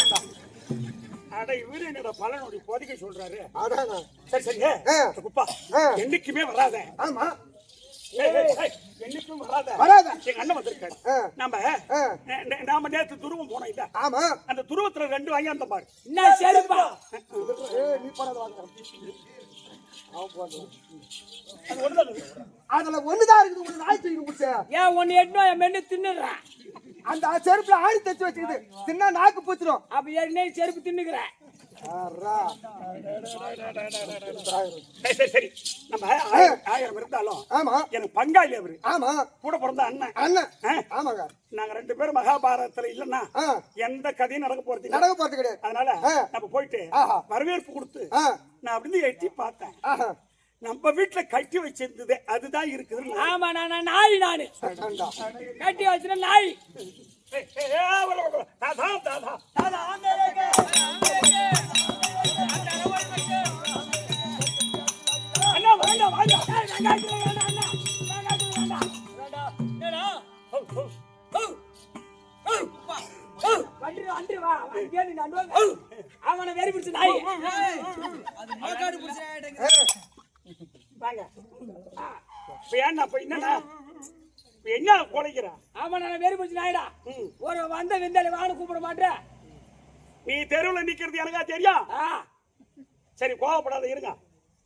அட இவரு என்னோட பலனோடி போதிக்க சொல்றாரு. அதானே சரி சரி குப்பா என்னைக்குமே வராத. ஆமா என்னைக்கும் வராத எங்க அண்ணன் வந்திருக்காரு. நாம நேற்று துருவம் போனோம் இல்ல? ஆமா அந்த துருவத்துல 2 வாங்கி அந்த பாரு. என்ன செருப்பா? நீ போறது வாங்க அதுல ஒண்ணுதான் இருக்குது. ஒரு நாய் தூக்கி முடிச்ச ஏன் ஒன்னு எட்டு மென்னு தின்னுடுறேன். அந்த செருப்புல ஆணி தச்சு வச்சுக்குது. தின்னா நாக்கு பூச்சிரும். அப்ப ஏற்கனவே செருப்பு தின்னுக்கிறேன். சரி சரி நம்ம 1000 இருந்தாலும் ஆமா எனக்கு பங்காளி அவரு. ஆமா கூட பிறந்த அண்ணன். ஆமாங்க நாங்க 2 பேரும் மகாபாரதத்துல இல்லன்னா எந்த கதையும் நடக்க போறது கிடையாது. அதனால நம்ம போயிட்டு வரவேற்பு கொடுத்து நான் அப்படின்னு எட்டி பார்த்தேன். நம்ம வீட்டுல கட்டி வச்சிருந்தது அதுதான் இருக்குது. ஆமா நாய் நானு கட்டி வச்சிருந்த நாய். அண்ணா வாங்க வாங்க அவனை வெறி பிடிச்ச நாய். வாங்க ஏன்னா என்னன்னா என்ன குலைக்கிற? ஆமா நான் வெறி பிடிச்சி நாயிடா ஒரு வந்த விந்தாளி வான்னு கூப்பிட மாட்டேன். நீ தெருவுல நிக்கிறது எனக்கா தெரியும். சரி கோவப்படாத இருங்க.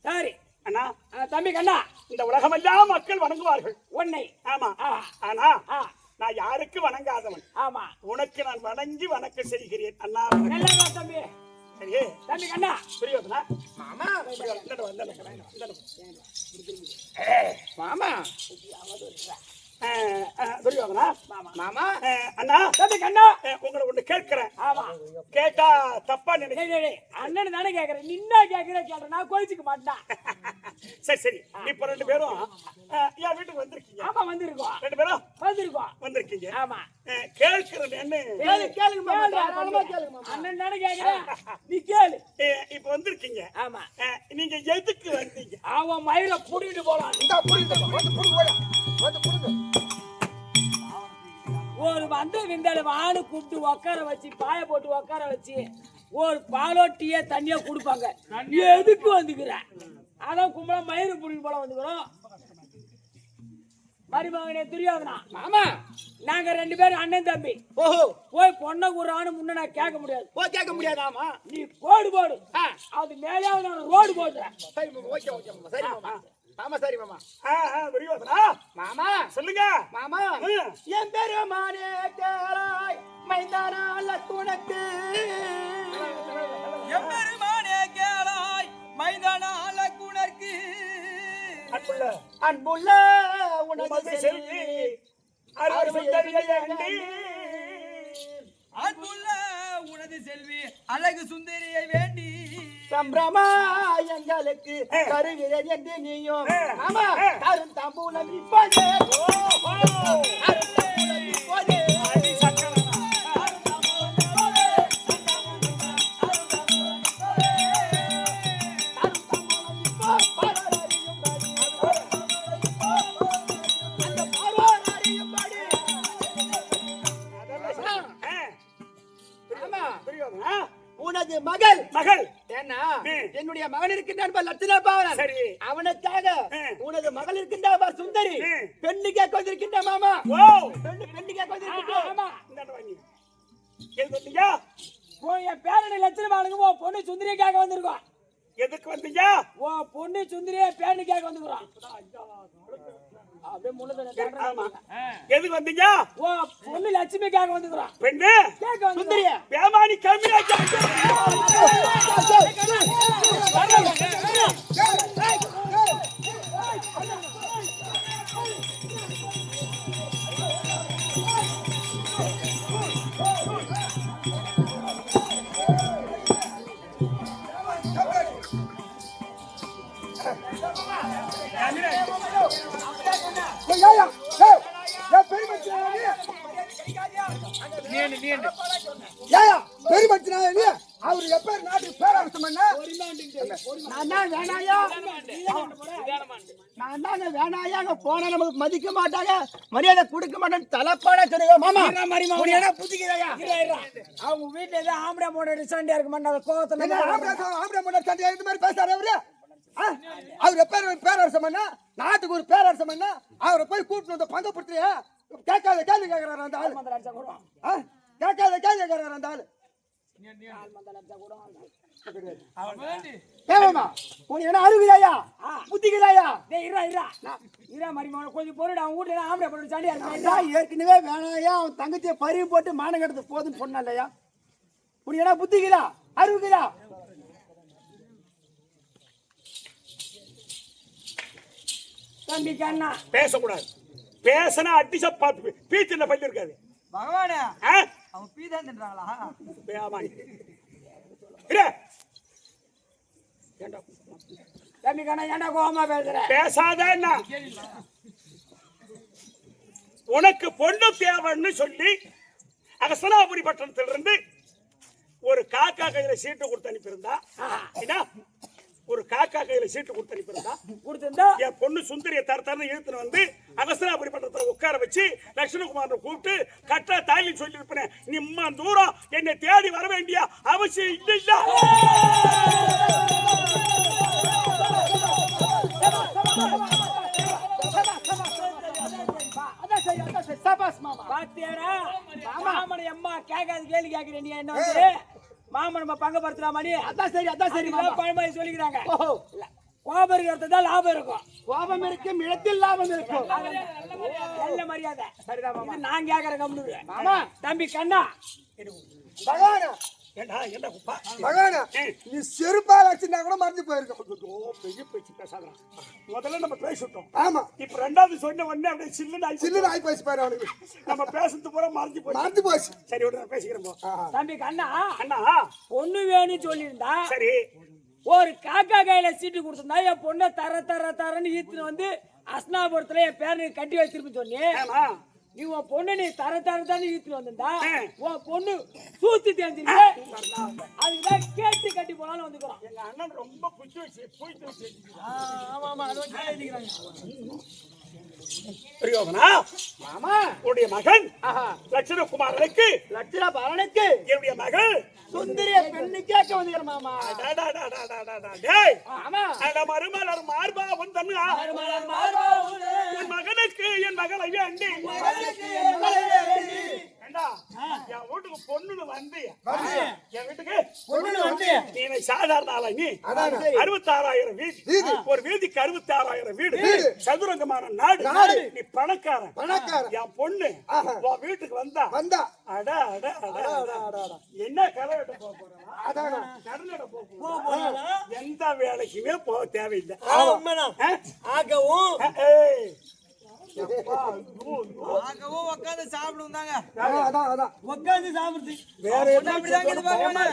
சரி அண்ணா தம்பி கண்ணா, இந்த உலகமெல்லாம் மக்கள் வணங்குவார்கள் உன்னை. ஆமா. ஆனா ஆ, நான் யாருக்கு வணங்காதவன். ஆமா உனக்கு நான் வணங்கி வணக்கம் செய்கிறேன் அண்ணா. நல்லா தம்பி. சரி தம்பி கண்ணா, புரியுதுனா? மாமா மாமா துரியோதனா மாமா அண்ணா தம்பி கண்ணா, உங்களை ஒண்ணு கேட்கிறேன். ஆமா கேட்டா தப்பா நினைக்க. அண்ணன் தானே கேக்குறேன், நின்னா கேக்குறேன் நான் கோயிச்சுக்க மாட்டேன். சரி சரி இப்ப ரெண்டு பேரும் என் வீட்டுக்கு வந்திருக்கீங்க. ஆமா வந்திருக்கோம், ரெண்டு பேரும் வந்திருக்கீங்க. ஆமா கேட்கிறேன் என்ன? கேளுங்க அண்ணன் தானே கேக்குறேன், நீ கேளு. இப்ப வந்திருக்கீங்க. ஆமா நீங்க எதுக்கு வந்தீங்க? அவன் மயிரை புடிட்டு போறான். ஒரு வந்து விந்தாளி வானு கூப்பிட்டு உட்கார வச்சு பாய போட்டு உட்கார வச்சு ஒரு பாலோட்டிய தண்ணியா குடுப்பாங்க. எதுக்கு வந்துக்கிற? அதான் கும்பல மயிறு புடிட்டு போல வந்துக்கிறோம். மருமகனே துரியோதனா, மாமா நாங்க ரெண்டு பேரும் அண்ணன் தம்பி. ஓஹோ போய் பொண்ணை கூறான்னு முன்ன நான் கேட்க முடியாது. கேட்க முடியாதாமா? நீ போடு அது மேலே நான் ரோடு போடுறேன். சரி ஓகே ஓகே சரி மாமா. மாமா சரி மாமா. துரியோதனா மாமா சொல்லுங்க. மாமா என் பெருமானே கேளாய் மைந்தானால துணக்கு. என் பெருமானே கேளாய் மைந்தானால குணர்க்கு. அன்புள்ள உனது செல்வி அருள் சுந்தரியை வேண்டி. அன்புள்ள உனது செல்வி அழகு சுந்தரியை வேண்டி சம்பிரமா எங்களுக்கு கருகிறேன் என்று நீயும் ஆமா கரும் தாம்பூலம் இப்போதே உனது மகள் மகள் என்ன என்னுடைய மகன் இருக்கின்றான் லட்சணா பாவன். சரி அவனுக்காக உனது மகள் இருக்கின்றா சுந்தரி பெண்ணு கேட்க வந்திருக்கின்ற மாமா. பெண்ணு கேட்க வந்திருக்கின்ற. என் பேரனை லட்சணமானுங்க பொண்ணு சுந்தரியை கேட்க வந்திருக்கோம். எதுக்கு வந்தீங்க? பொண்ணு சுந்தரியை பேரனு கேட்க வந்துருக்கோம். எதுக்கு வந்தீங்க? பொண்ணு லட்சுமி கேட்க வந்துருக்கோம். பெண்ணு கேட்க சுந்தரிய பேமானி கம்மியா அவரு எப்ப நாட்டுக்கு பேரரசு பண்ண நான் வேணாயா அங்க போனா நமக்கு மதிக்க மாட்டாங்க மரியாதை கொடுக்க மாட்டேன்னு தலைப்பாட சொல்லுங்க மாமா. புத்திக்கிறாயா அவங்க வீட்டுல ஏதோ ஆம்பளை மோட சண்டையா இருக்க மாட்டாங்க கோவத்துல ஆம்பளை மோட சண்டையா இந்த மாதிரி பேசாரு அவரு. அவர் எப்ப பேரரசு பண்ண நாட்டுக்கு ஒரு பேரரசு பண்ண அவரை போய் கூப்பிட்டு வந்து பங்கப்படுத்தியா கேட்காத கேள்வி கேட்கிறாரு அந்த ஆளு. கேட்காத கேள்வி கேட்கிறாரு அந்த ஆளு. அருகிறாயா புத்திக்கிறாயா கொஞ்சம் பொருள் அவங்க வீட்டுல ஆம்பளை பொருள் சண்டையா இருக்கா. ஏற்கனவே வேணாயா அவன் தங்கச்சியை பறிவு போட்டு மானம் கெடுத்து போதுன்னு சொன்ன இல்லையா? உனக்கு என்ன புத்திக்கிறா அறிவுக்கிறா? தம்பி கண்ணா பேசக்கூடாது. பேசினா அடிச்ச பீச்சின பள்ளி இருக்காது. பகவானே அவங்க பீதான் தின்றாங்களா? தம்பி கண்ணா ஏன்டா கோவமா பேசுற? பேசாத. உனக்கு பொண்ணு தேவைன்னு சொல்லி அகசனாபுரி பட்டணத்திலிருந்து ஒரு காக்கா கையில சீட்டு கொடுத்து அனுப்பியிருந்தா. ஒரு காக்கா கையில சீட்டு கொடுத்து அனுப்பியிருந்தா என் பொண்ணு சுந்தரிய தரத்தரன்னு இழுத்துன்னு வந்து அகசனாபுரி பட்டணத்துல உட்கார வச்சு லட்சுமணகுமாரனை கூப்பிட்டு கட்ட தாலி சொல்லி இருப்பேன். நிம்ம தூரம் என்னை தேடி வர வேண்டிய அவசியம் இல்ல. கேள்வி கேக்குறேன் நீ என்ன வந்து மாமா நம்ம பங்க படுத்துறாமணி அதான் சரி மாமா. பழமொழி சொல்லிக்கிறாங்க ஓஹோ கோபம் இருக்கிறதா லாபம் இருக்கும் கோபம் இருக்கும் இடத்தில் லாபம் இருக்கும். நல்ல மரியாதை சரிதான் மாமா. இது நான் கேக்குற கம்முனு மாமா தம்பி கண்ணா பகவானா ஏண்டா என்ன குப்பா பகவானா நீ செருப்பால் அடிச்சுனா கூட மறந்து போயிருக்க. பெரிய பேச்சு பேசாதான் முதல்ல நம்ம பேசிட்டோம். ஆமா இப்ப ரெண்டாவது சொன்ன உடனே அப்படியே சில்லுன்னு ஆயிடுச்சு. சில்லு ஆகி போச்சு பாரு அவனுக்கு. நம்ம பேசுறது பூரா மறந்து போச்சு. மறந்து போச்சு. சரி விட நான் பேசிக்கிறேன் போ. தம்பி கண்ணா அண்ணா பொண்ணு வேணும்னு சொல்லியிருந்தா சரி ஒரு காக்கா கையில சீட்டு கொடுத்திருந்தா என் பொண்ணை தரன்னு ஈத்துன்னு வந்து அஸ்னாபுரத்துல என் பேரனுக்கு கட்டி வச்சிருப்பேன்னு சொன்னி ஏமா நீ உன் பொண்ணு நீ தரன்னு ஈத்துன்னு வந்திருந்தா உன் பொண்ணு சூத்து தெரிஞ்சுட்டு அதுதான் கேட்டு கட்டி போலான்னு வந்துக்கிறோம். எங்க அண்ணன் ரொம்ப புடிச்சு வச்சு போயிட்டு வச்சு ஆமா ஆமா அது வந்து எழுதிக்கிறாங்க. புரியோதனா மாமா உன்னுடைய மகன் ஆஹா லட்சுமணகுமாரனுக்கு லட்சண பலனுக்கு என்னுடைய மகள் சுந்தரிய பெண்ணு கேட்க வந்துக்கிறேன் மாமா. டேய் ஆமா அட மருமலர் மார்பா வந்தன்னா உன் மகனுக்கு என் மகளை வேண்டி ஏண்டா என் வீட்டுக்கு பொண்ணுன்னு வந்து என் வீட்டுக்கு பொண்ணுன்னு வந்து நீ சாதாரண ஆளா நீ 66,000 வீடு ஒரு வீதிக்கு 66,000 வீடு சதுரங்கமான நாடு நீ பணக்காரன் என் பொண்ணு உன் வீட்டுக்கு வந்தா அட அட அட என்ன கதை வெட்ட போறா கடனட போறா எந்த வேலைக்குமே போக தேவையில்லை. ஆகவும் ஆகவும் உட்காந்து சாப்பிடும் தாங்க அதான் உட்காந்து சாப்பிடுது வேற அப்படிதாங்க இது பகவானே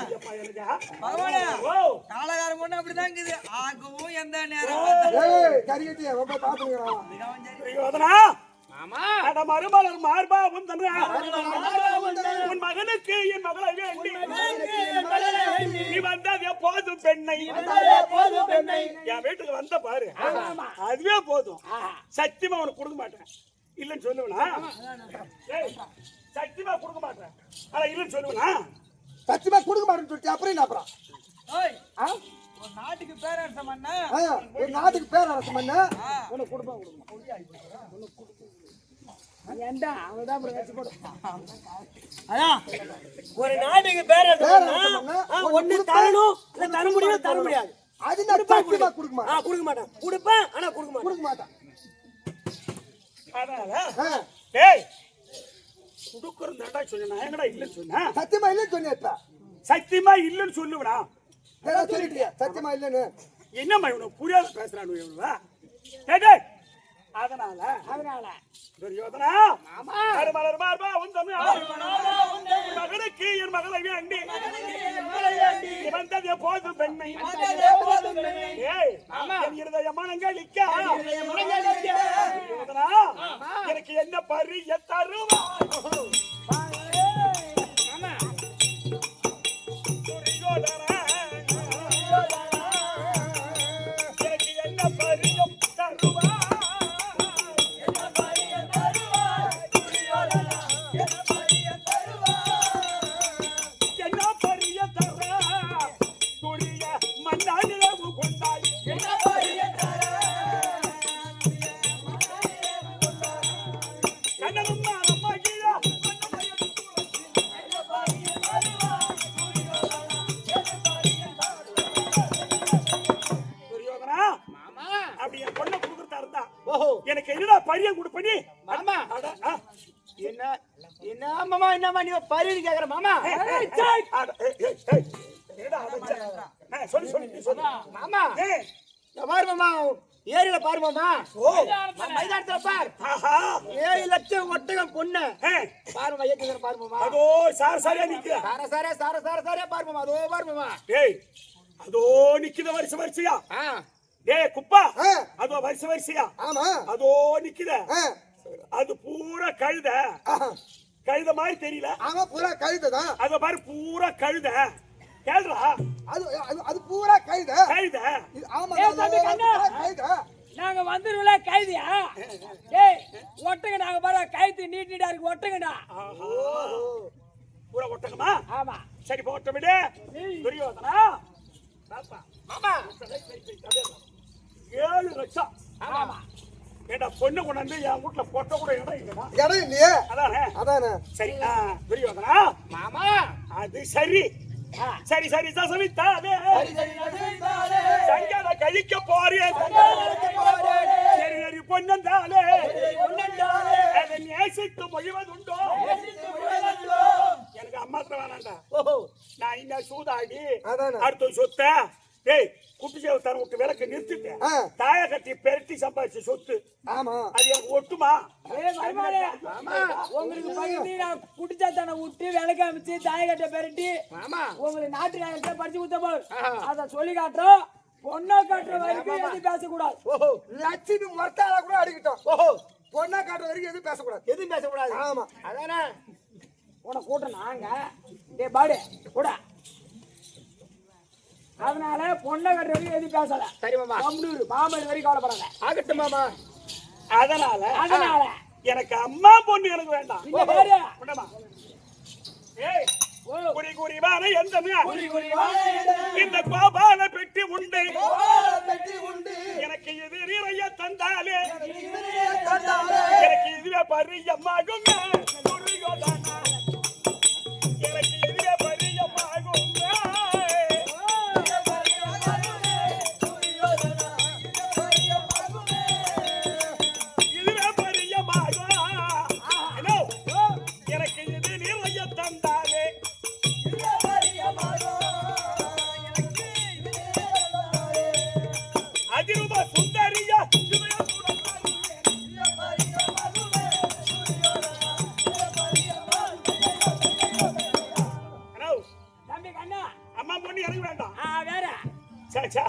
பகவானே ஓ காலகாரம் பொண்ணு அப்படிதான் இருக்குது ஆகவும் எந்த நேரம் ஏய் கறியட்டி ரொம்ப பாத்துங்கறான். புரியோதனா அட மருமலர் மார்பா வந்தன்னா உன் மகனுக்கு என் மகளை வேண்டி நீ வந்தது போதும் பெண்ணை என் வீட்டுக்கு வந்த பாரு அதுவே போதும். சத்தியமா உனக்கு கொடுக்க மாட்டேன் இல்லன்னு சொல்லுவனா சத்தியமா கொடுக்க மாட்டேன் ஆனா இல்லன்னு சொல்லுவனா சத்தியமா கொடுக்க மாட்டேன்னு சொல்லிட்டு அப்புறம் என்ன அப்புறம் ஓய் ஒரு நாட்டுக்கு பேரரசம் பண்ணா ஒரு நாட்டுக்கு பேர் அரசு பண்ண உனக்கு கொடுப்பா ஏண்டா அவன்தான் அப்புறம் வச்சு போடு. அதான் ஒரு நாட்டுக்கு பேரரசம் ஒண்ணு தரணும் இல்ல தர முடியும் தர முடியாது. அது நான் சத்தியமா கொடுக்க மாட்டேன். கொடுக்க மாட்டேன் கொடுப்பேன் ஆனா கொடுக்க மாட்டேன். அதனால டேய் குடுக்குறேன்டா சொன்னா எங்கடா இல்லன்னு சொன்னா சத்தியமா இல்லன்னு சொன்னேப்பா. சத்தியமா இல்லன்னு சொல்லுவனா ஏதோ சொல்லிட்டியா சத்தியமா இல்லன்னு. என்னம்மா இவனுக்கு புரியாத பேசுறானு இவனுவா டேய் அதனால துரியோதனா மருமலர் மார்பா வந்தன்னா மகனுக்கு என் மகளை வேண்டி வந்தது போதும் பெண்ணை ஏய் என் இருதயமானங்களிக்க துரியோதனா எனக்கு என்ன பரிய தருவா துரியோதனா எனக்கு என்ன பரியம் தருவா எனக்கு என்னடா பரியம் கொடுப்பனி மாமா என்ன என்ன மாமா என்னமா நீ பரிவு கேக்குற மாமா சொல்லு மாமா பாரு மாமா ஏரியில பாரு மாமா மைதானத்துல பார் 7 லட்சம் ஒட்டகம் பொண்ணு பாரு மாமா ஏத்துக்கிற பாரு மாமா அதோ சாரசாரியா நிக்கிற சார பாரு மாமா அதோ பாரு மாமா டேய் அதோ நிக்கிற வரிசையா டேய் குப்பா அதோ வரிசையா ஆமா அதோ நிக்கிற அது பூரா கழுத மாதிரி தெரியல. ஆமா பூரா கழுததான். அத பாரு பூரா கழுத கேளுடா அது பூரா கழுத ஆமா கழுத நாங்க வந்துருவல கைதியா ஏய் ஒட்டங்க நாங்க பாரு கைது நீட்டிடா இருக்கு ஒட்டங்கடா பூரா ஒட்டங்கமா ஆமா சரி போட்ட விடு துரியோதனா பாப்பா மாமா 7 லட்சம் ஆமா ஏண்டா பொண்ணு கொண்டாந்து என் வீட்டுல பொட்ட கூட இடம் இல்லடா. இடம் இல்லையே. அதானே அதானே. சரி துரியோதனா மாமா அது சரி சரி சரி சசவித்தாலே சங்கட கழிக்க போறேன் சரி சரி பொன்னந்தாலே அதை நேசித்து மொழிவதுண்டோ எனக்கு அம்மாத்திர வேணாண்டா. நான் இங்க சூதாடி அடுத்த சொத்த டேய் குட்டி சேவத்தான விட்டு விளக்கு நிறுத்திட்டேன். தாய கட்டி பெருட்டி சம்பாதிச்ச சொத்து அது எனக்கு ஒட்டுமா? உங்களுக்கு பகுதி நான் குடிச்சாத்தான விட்டு விளக்கு அமைச்சு தாய கட்ட பெருட்டி உங்களுக்கு நாட்டு நாயகத்தை படிச்சு கொடுத்த போது அத சொல்லி காட்டுறோம். பொண்ணா காட்டுற வரைக்கும் எதுவும் பேசக்கூடாது. லட்சுமி மரத்தால கூட அடிக்கிட்டோம். பொண்ணா காட்டுற வரைக்கும் எதுவும் பேசக்கூடாது. எதுவும் பேசக்கூடாது. ஆமா அதானே உன கூட்டம் நாங்க டே பாடு கூட அதனால பொண்ணை கட்டுற வரைக்கும் எதுவும் பேசல. சரி மாமா. மாமன் வரைக்கும் கவலைப்படாத. ஆகட்டும் மாமா. அதனால எனக்கு அம்மா பொண்ணு எனக்கு வேண்டாம். இந்த பாரு ஏய் குறி குறிவான எந்த இந்த கோபால பெட்டி உண்டு எனக்கு இது நிறைய தந்தாலே எனக்கு இதுவே பரியமாகும் எனக்கு இதுவே பரியமாகும் இதுவே பரியமாகும் எனக்கு இது நிறைய தந்தாலே அதிருப சுந்தரியா தம்பி கண்ணா அம்மா பொண்ணு எனக்கு வேண்டாம். வேற சாச்சா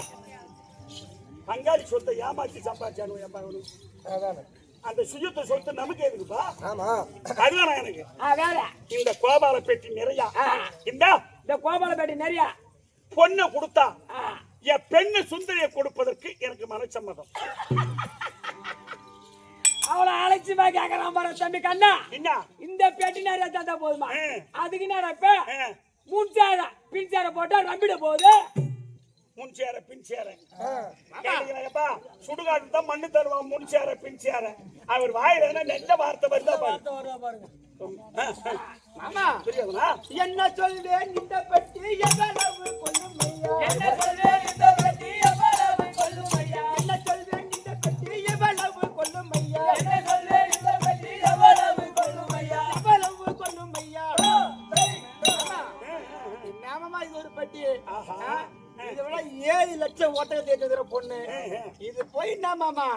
பங்காளி சொத்தை ஏமாத்தி சம்பாதிச்சானு அந்த சுயத்தை சொத்து நமக்கு எதுக்குப்பா? ஆமா அதுதான் எனக்கு வேற இந்த கோபால பெட்டி நிறையா இந்த கோபால பேட்டி நிறைய பொண்ணை கொடுத்தா என் பெண்ணு சுந்தரியை கொடுப்பதற்கு எனக்கு மனசம்மதம். அவளை அழைச்சுமா கேக்குறான் பாரு தம்பி கண்ணா. என்ன இந்த பெட்டி நிறைய தந்தா போதுமா? அதுக்கு நடப்ப முன்சார பின்சார போட்டா நம்பிட போகுது. முன்சேர பின்சேர சுடுகாட்டு தான் மண்ணு தருவான். முன்சேர பின்சேர அவர் வாயில நெஞ்ச வார்த்தை வருதா பாருங்க. மாமா புரியுதுங்களா? என்ன சொல்வேன் இந்த பெட்டி எவ்வளவு கொள்ளுமையா? என்ன சொல்வேன் இந்த பெட்டி எவ்வளவு கொள்ளுமையா? என்ன சொல்வேன் இந்த பெட்டி எவ்வளவு கொள்ளுமையா? என்ன சொல்வேன் இந்த பெட்டி எவ்வளவு கொள்ளுமையா? எவ்வளவு கொள்ளுமையா? நாமமா இது ஒரு பெட்டி. இதை விட 7 லட்சம் ஓட்டத்தை ஏற்றுகிற பொண்ணு இது போய் என்ன மாமா?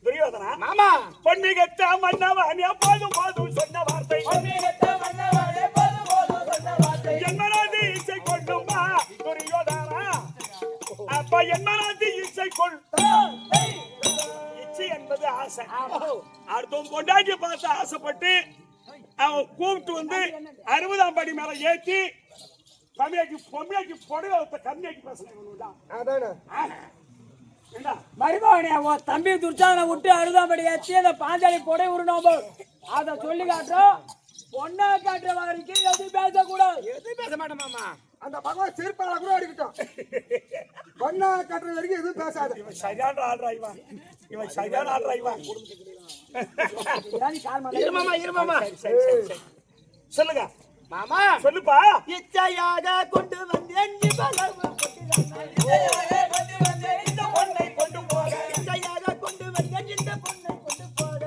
துரியோதனா மாமா பொண்ணு கெட்ட மன்னவன் எப்போதும் போதும் சொன்ன வார்த்தை என்மனது இசை கொள்ளுமா துரியோதனா? அப்ப என்மனது இசை கொள். இச்சை என்பது ஆசை. அடுத்தவன் கொண்டாடி பார்த்து ஆசைப்பட்டு அவன் கூப்பிட்டு வந்து 60ஆம் படி மேல ஏற்றி பொம்மையாக்கி புடவை கம்மியாக்கி பேசுறேன். மருமகனே உன் தம்பி துர்ச்சாதனை விட்டு அழுதாம்படி ஏற்றி அந்த பாஞ்சாலி புடை உருணும் அத சொல்லி காட்டுறோம். பொண்ணா காட்டுற வரைக்கும் எதுவும் பேசக்கூடாது. எதுவும் பேச மாட்டேன் மாமா. அந்த பகவான் சிறுப்பால கூட அடிக்கிட்டோம். பொண்ணா காட்டுற வரைக்கும் எதுவும் பேசாது. இவன் சரியான ஆள்ரா இவன். இவன் சரியான ஆள்ரா இவன். இரு மாமா இரு மாமா. சொல்லுங்க மாமா சொல்லுப்பா. இச்சையாக கொண்டு வந்தேன் இவ்வளவு இந்த பொண்ணை கொண்டு போக இச்சையாக கொண்டு வந்தேன் இந்த பொண்ணை கொண்டு போக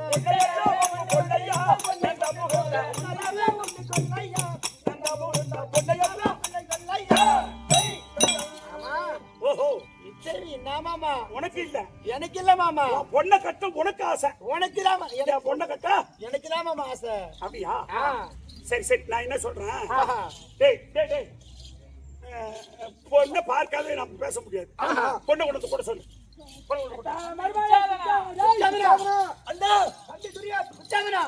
பொண்ணையா நந்த முகந்த நல்லாவே கொண்டு கொள்ளையா நந்த முகந்த பொண்ணையா கொள்ளையா. மாமா ஓஹோ இச்சை என்ன மாமா? உனக்கு இல்ல எனக்கு இல்ல மாமா. பொண்ணை கட்ட உனக்கு ஆசை. உனக்கு தான் என் பொண்ணை கட்ட எனக்கு தான் மாமா ஆசை. அப்படியா? சரி சரி நான் என்ன சொல்றேன். ஆஹா. டேய் டேய் டேய் பொண்ணை பார்க்காத நம்ம பேச முடியாது. பொண்ணை கொண்டு கூட சொல்லு. அண்ணா தம்பி துரியா குச்சாங்கனா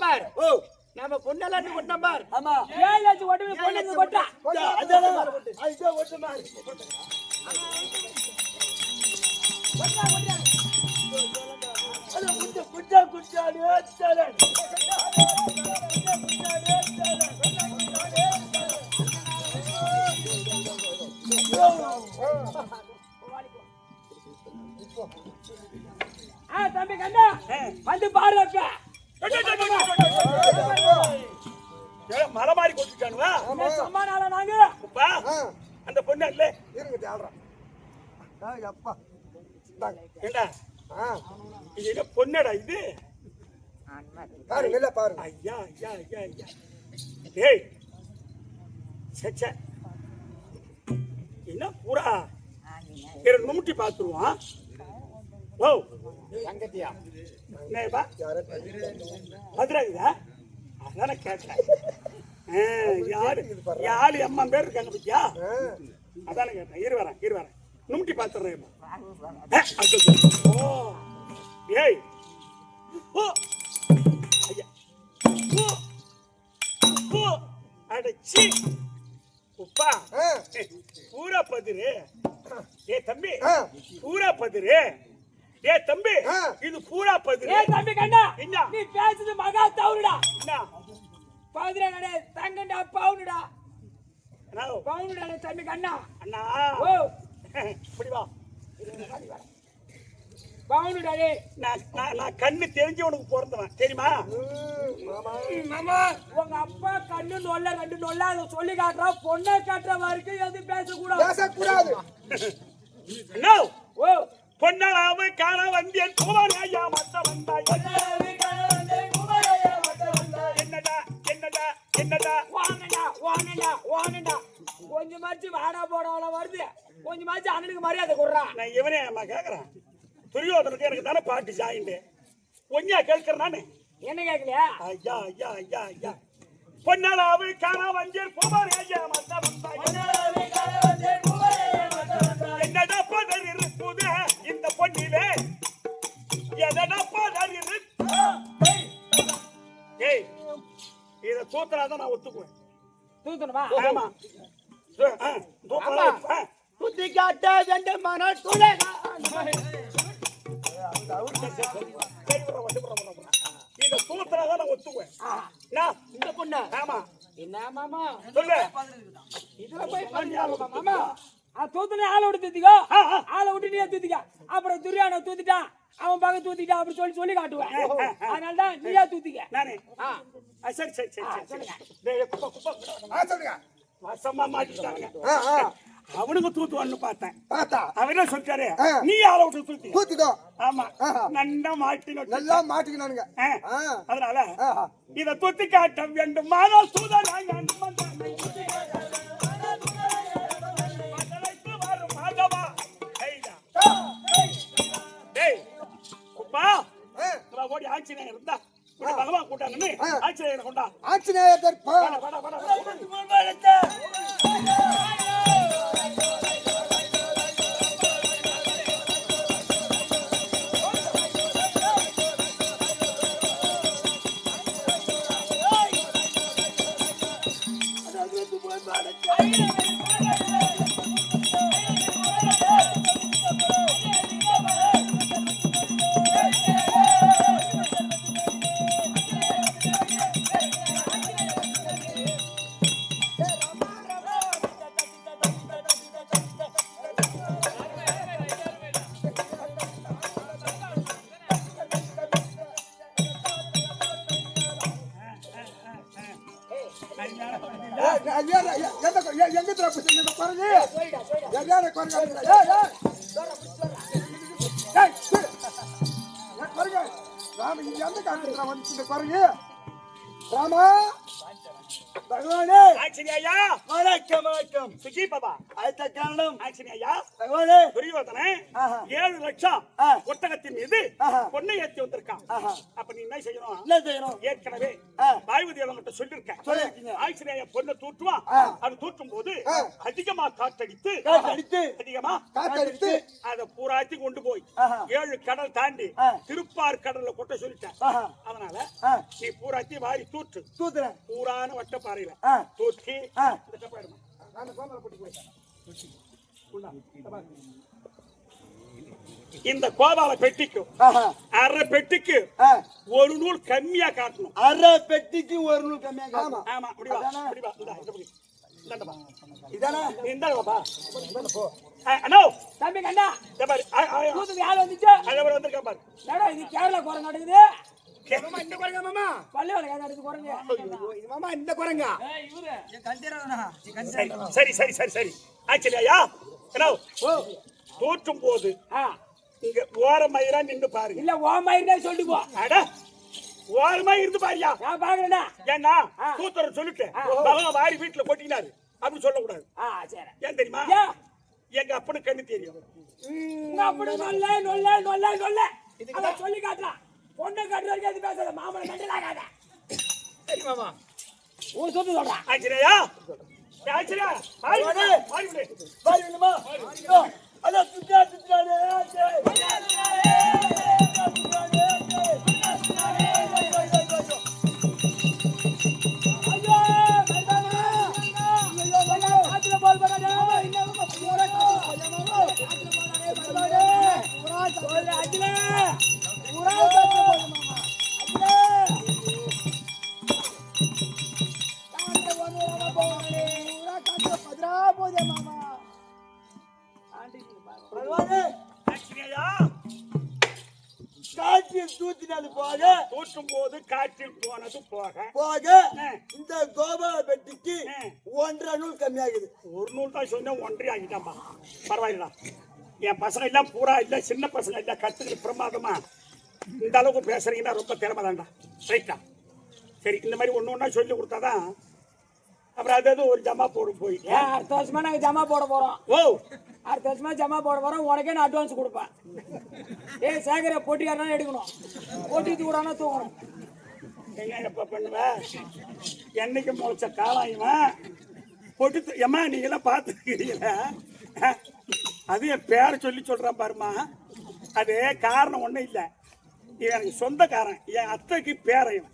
பார். ஓ நாம பொண்ணெல்லாம் கொட்டோம் பார். ஆமா 7 லட்சம் ஓட்டு பொண்ணுக்கு கொட்டா. அதான் ஐயோ ஓட்டு மார். அது குச்சா குச்சா குச்சாடி ஏச்சல. தம்பி கண்ணா வந்து பாரு அப்ப மலை மாதிரி கொட்டிட்டானுவா சம்மானால நாங்க அப்பா அந்த பொண்ணு இல்ல இருங்க தேடுறேன் அப்பா ஏண்டா இது என்ன பொண்ணடா இது பாருங்க இல்ல பாருங்க ஐயா ஐயா ஐயா ஐயா ஏய் சச்ச என்ன பூரா இரு நுமுட்டி பார்த்துருவான் ஓ சங்கத்தியா என்னப்பா மதுராக்குதா அதானே கேட்டேன் யாரு அம்மா பேர் இருக்காங்க பத்தியா அதானே கேட்டேன் இரு வரேன் நுமுட்டி பார்த்துறேன் ஓ ஏய் ஓ ஐயா ஓ ஓ அடச்சி உப்பா பூரா பதிரு ஏ தம்பி பூரா பதிரு ஏ தம்பி இது பூரா பதிரு ஏ தம்பி கண்ணா என்ன நீ பேசுது மகா தவறுடா என்ன பாதுரா கடை தங்கண்டா பவுனுடா அண்ணா பவுனுடா தம்பி கண்ணா அண்ணா ஓ இப்படி வா பவுனுடா டே நான் கண்ணு தெரிஞ்சு உனக்கு பிறந்தவன் தெரியுமா மாமா உங்க அப்பா கண்ணு நொல்ல ரெண்டு நொல்ல அதை சொல்லி காட்டுறா பொண்ணை காட்டுற வரைக்கும் எதுவும் பேசக்கூடாது பேசக்கூடாது அண்ணா ஓ பொன்னளாவு காண வந்தேன் குமாரையா மத்த வந்தாய் என்னடா வாங்கடா கொஞ்சமாச்சு வாடா போடாவல வருது கொஞ்சமாச்சு அண்ணனுக்கு மரியாதை கொடுறா நான் இவனே அம்மா கேக்குறேன் துரியோதனுக்கு எனக்கு தானே பாட்டு சாயிண்டு ஒன்னியா கேட்கிறேன் நானு என்ன கேட்கலையா ஐயா பொன்னளாவு காண வந்தேன் குமாரையா மத்த வந்தாய் என்னடா பதறி இருக்குது இந்த பொன்னிலே எதடா பதறி ஏய் இத தூத்துறாதான் நான் ஒத்துக்குவேன் தூக்கணுமா ஆமா புத்தி காட்ட வேண்டும் மன துளைகா இத தூத்துறாதான் நான் ஒத்துக்குவேன் நான் இந்த பொண்ணு ஆமா என்ன மாமா சொல்லு இதுல போய் பண்ணியாமா மாமா தூத்துனே ஆளை விட்டு தூத்திக்கோ ஆளை விட்டு நீயே தூத்திக்க அப்புறம் துரியானை தூத்திட்டான் அவன் பக்கம் தூத்திட்டான் அப்படி சொல்லி காட்டுவேன் அதனாலதான் நீயா தூத்திக்க நானே சரி சொல்லுங்க வசமா மாட்டிட்டாங்க அவனுக்கு தூத்துவான்னு பார்த்தேன் பார்த்தா அவரே சொல்லிட்டாரு நீ ஆளை விட்டு தூத்தி தூத்திக்கோ ஆமா நன்னா மாட்டினோம் நல்லா மாட்டிக்கினானுங்க அதனால இத தூத்தி காட்ட வேண்டும் மானால் சூதனாங்க ஓடி ஆட்சியர் இருந்தா பகவான் கூட்டாங்கன்னு ஆட்சியர் கொண்டா ஆஞ்சநேயர் எங்க குரங்கு ராம இங்க எந்த காட்டுறா வந்து இந்த குரங்கு ராமா பகவானே ஆட்சியரையா வணக்கம் சுகி பாபா அடுத்த காரணம் ஆட்சியரையா பகவானே துரியோதனே 7 லட்சம் ஒட்டகத்தின் மீது பொண்ணை ஏத்தி வந்திருக்கான் அப்ப நீ என்ன செய்யணும் என்ன செய்யணும் ஏற்கனவே வாயுவதி அவங்கிட்ட சொல்லிருக்கேன் ஆட்சியரையா பொண்ணை தூட்டுவான் அது தூட்டும் போது அதிகமா காத்தடித்து அதை பூராத்தி கொண்டு போய் 7 கடல் தாண்டி திருப்பார் கடல்ல கொட்ட சொல்லிட்டேன் அதனால நீ பூராத்தி வாரி தூட்டுறேன் பூரான வட்டப்பாறையில தூக்கி இந்த கப்பாயிடுமா இந்த கோபால பெட்டிக்கும் அரை பெட்டிக்கு ஒரு நூல் கம்மியா காட்டணும் அரை பெட்டிக்கு ஒரு நூல் கம்மியா காட்டணும் ஆமா முடிவா இந்தாண்டப்பா இதானே இந்தாண்டப்பா அண்ணா தம்பி கண்ணா இந்த பாரு கூத்துக்கு யார் வந்துச்சு அழவர் வந்திருக்கா பாரு மேடம் இது கேரளா குரங்கு நடக்குது மாமா இந்த குரங்கா மாமா பள்ளி வளைக்காத அடுத்து குரங்கு ஐயோ, இது மாமா இந்த குரங்கா என் கண்டிரா சரி சரி சரி சரி ஆச்சரியா அண்ணா தூற்றும் போது இங்க ஓரமயிரா நின்று பாருங்க இல்ல ஓ மயிரே சொல்லிட்டு போ அட ஓரமா இருந்து பாரியா நான் பாக்குறேன்டா ஏன்னா தூத்துற சொல்லிட்டு பகவான் வாரி வீட்டுல கொட்டினாரு அப்படி சொல்லக்கூடாது சரி ஏன் தெரியுமா ஏன் எங்க அப்பனுக்கு கண்ணு தெரியும் உங்க அப்படி சொல்ல அத சொல்லி காட்டுறான் பொண்ணு கட்டுற வரைக்கும் எது பேசாத மாமனை கண்டலாகாத சரி மாமா ஊர் சொல்லி சொல்றான் ஆச்சரியா ஆச்சரியா பாரு பாரு வேணுமா அத சுத்தா சுத்தானே காற்றில் தூத்தினது போக தூற்றும் போது காற்றில் போனது போக இந்த கோபால பெட்டிக்கு 1.5 நூல் கம்மியாகுது. ஒரு நூல் தான் சொன்னேன் 1.5 ஆகிட்டாம்பா பரவாயில்லடா என் பசங்க எல்லாம் பூரா இல்ல சின்ன பசங்க இல்ல கத்துக்கிட்டு பிரமாதமா இந்த அளவுக்கு பேசுறீங்கன்னா ரொம்ப திறமை தான்டா ரைட்டா சரி இந்த மாதிரி ஒண்ணு சொல்லி கொடுத்தாதான் அப்புறம் அதாவது ஒரு ஜமா போடும் போய் அடுத்த வருஷமா நாங்க ஜமா போட போறோம் ஓ அடுத்த வருஷமா ஜமா போட போறோம் உனக்கே நான் அட்வான்ஸ் கொடுப்பேன் சேகர போட்டிக்காரனா எடுக்கணும் போட்டி தூடானா தூக்கணும் என்ன எப்ப பண்ணுவ என்னைக்கு முளைச்ச காலம் இவன் போட்டு ஏமா நீங்க எல்லாம் பார்த்துருக்கீங்களா அது என் பேரை சொல்லி சொல்றான் பாருமா அது காரணம் ஒண்ணும் இல்லை இவன் எனக்கு சொந்தக்காரன் என் அத்தைக்கு பேரையும்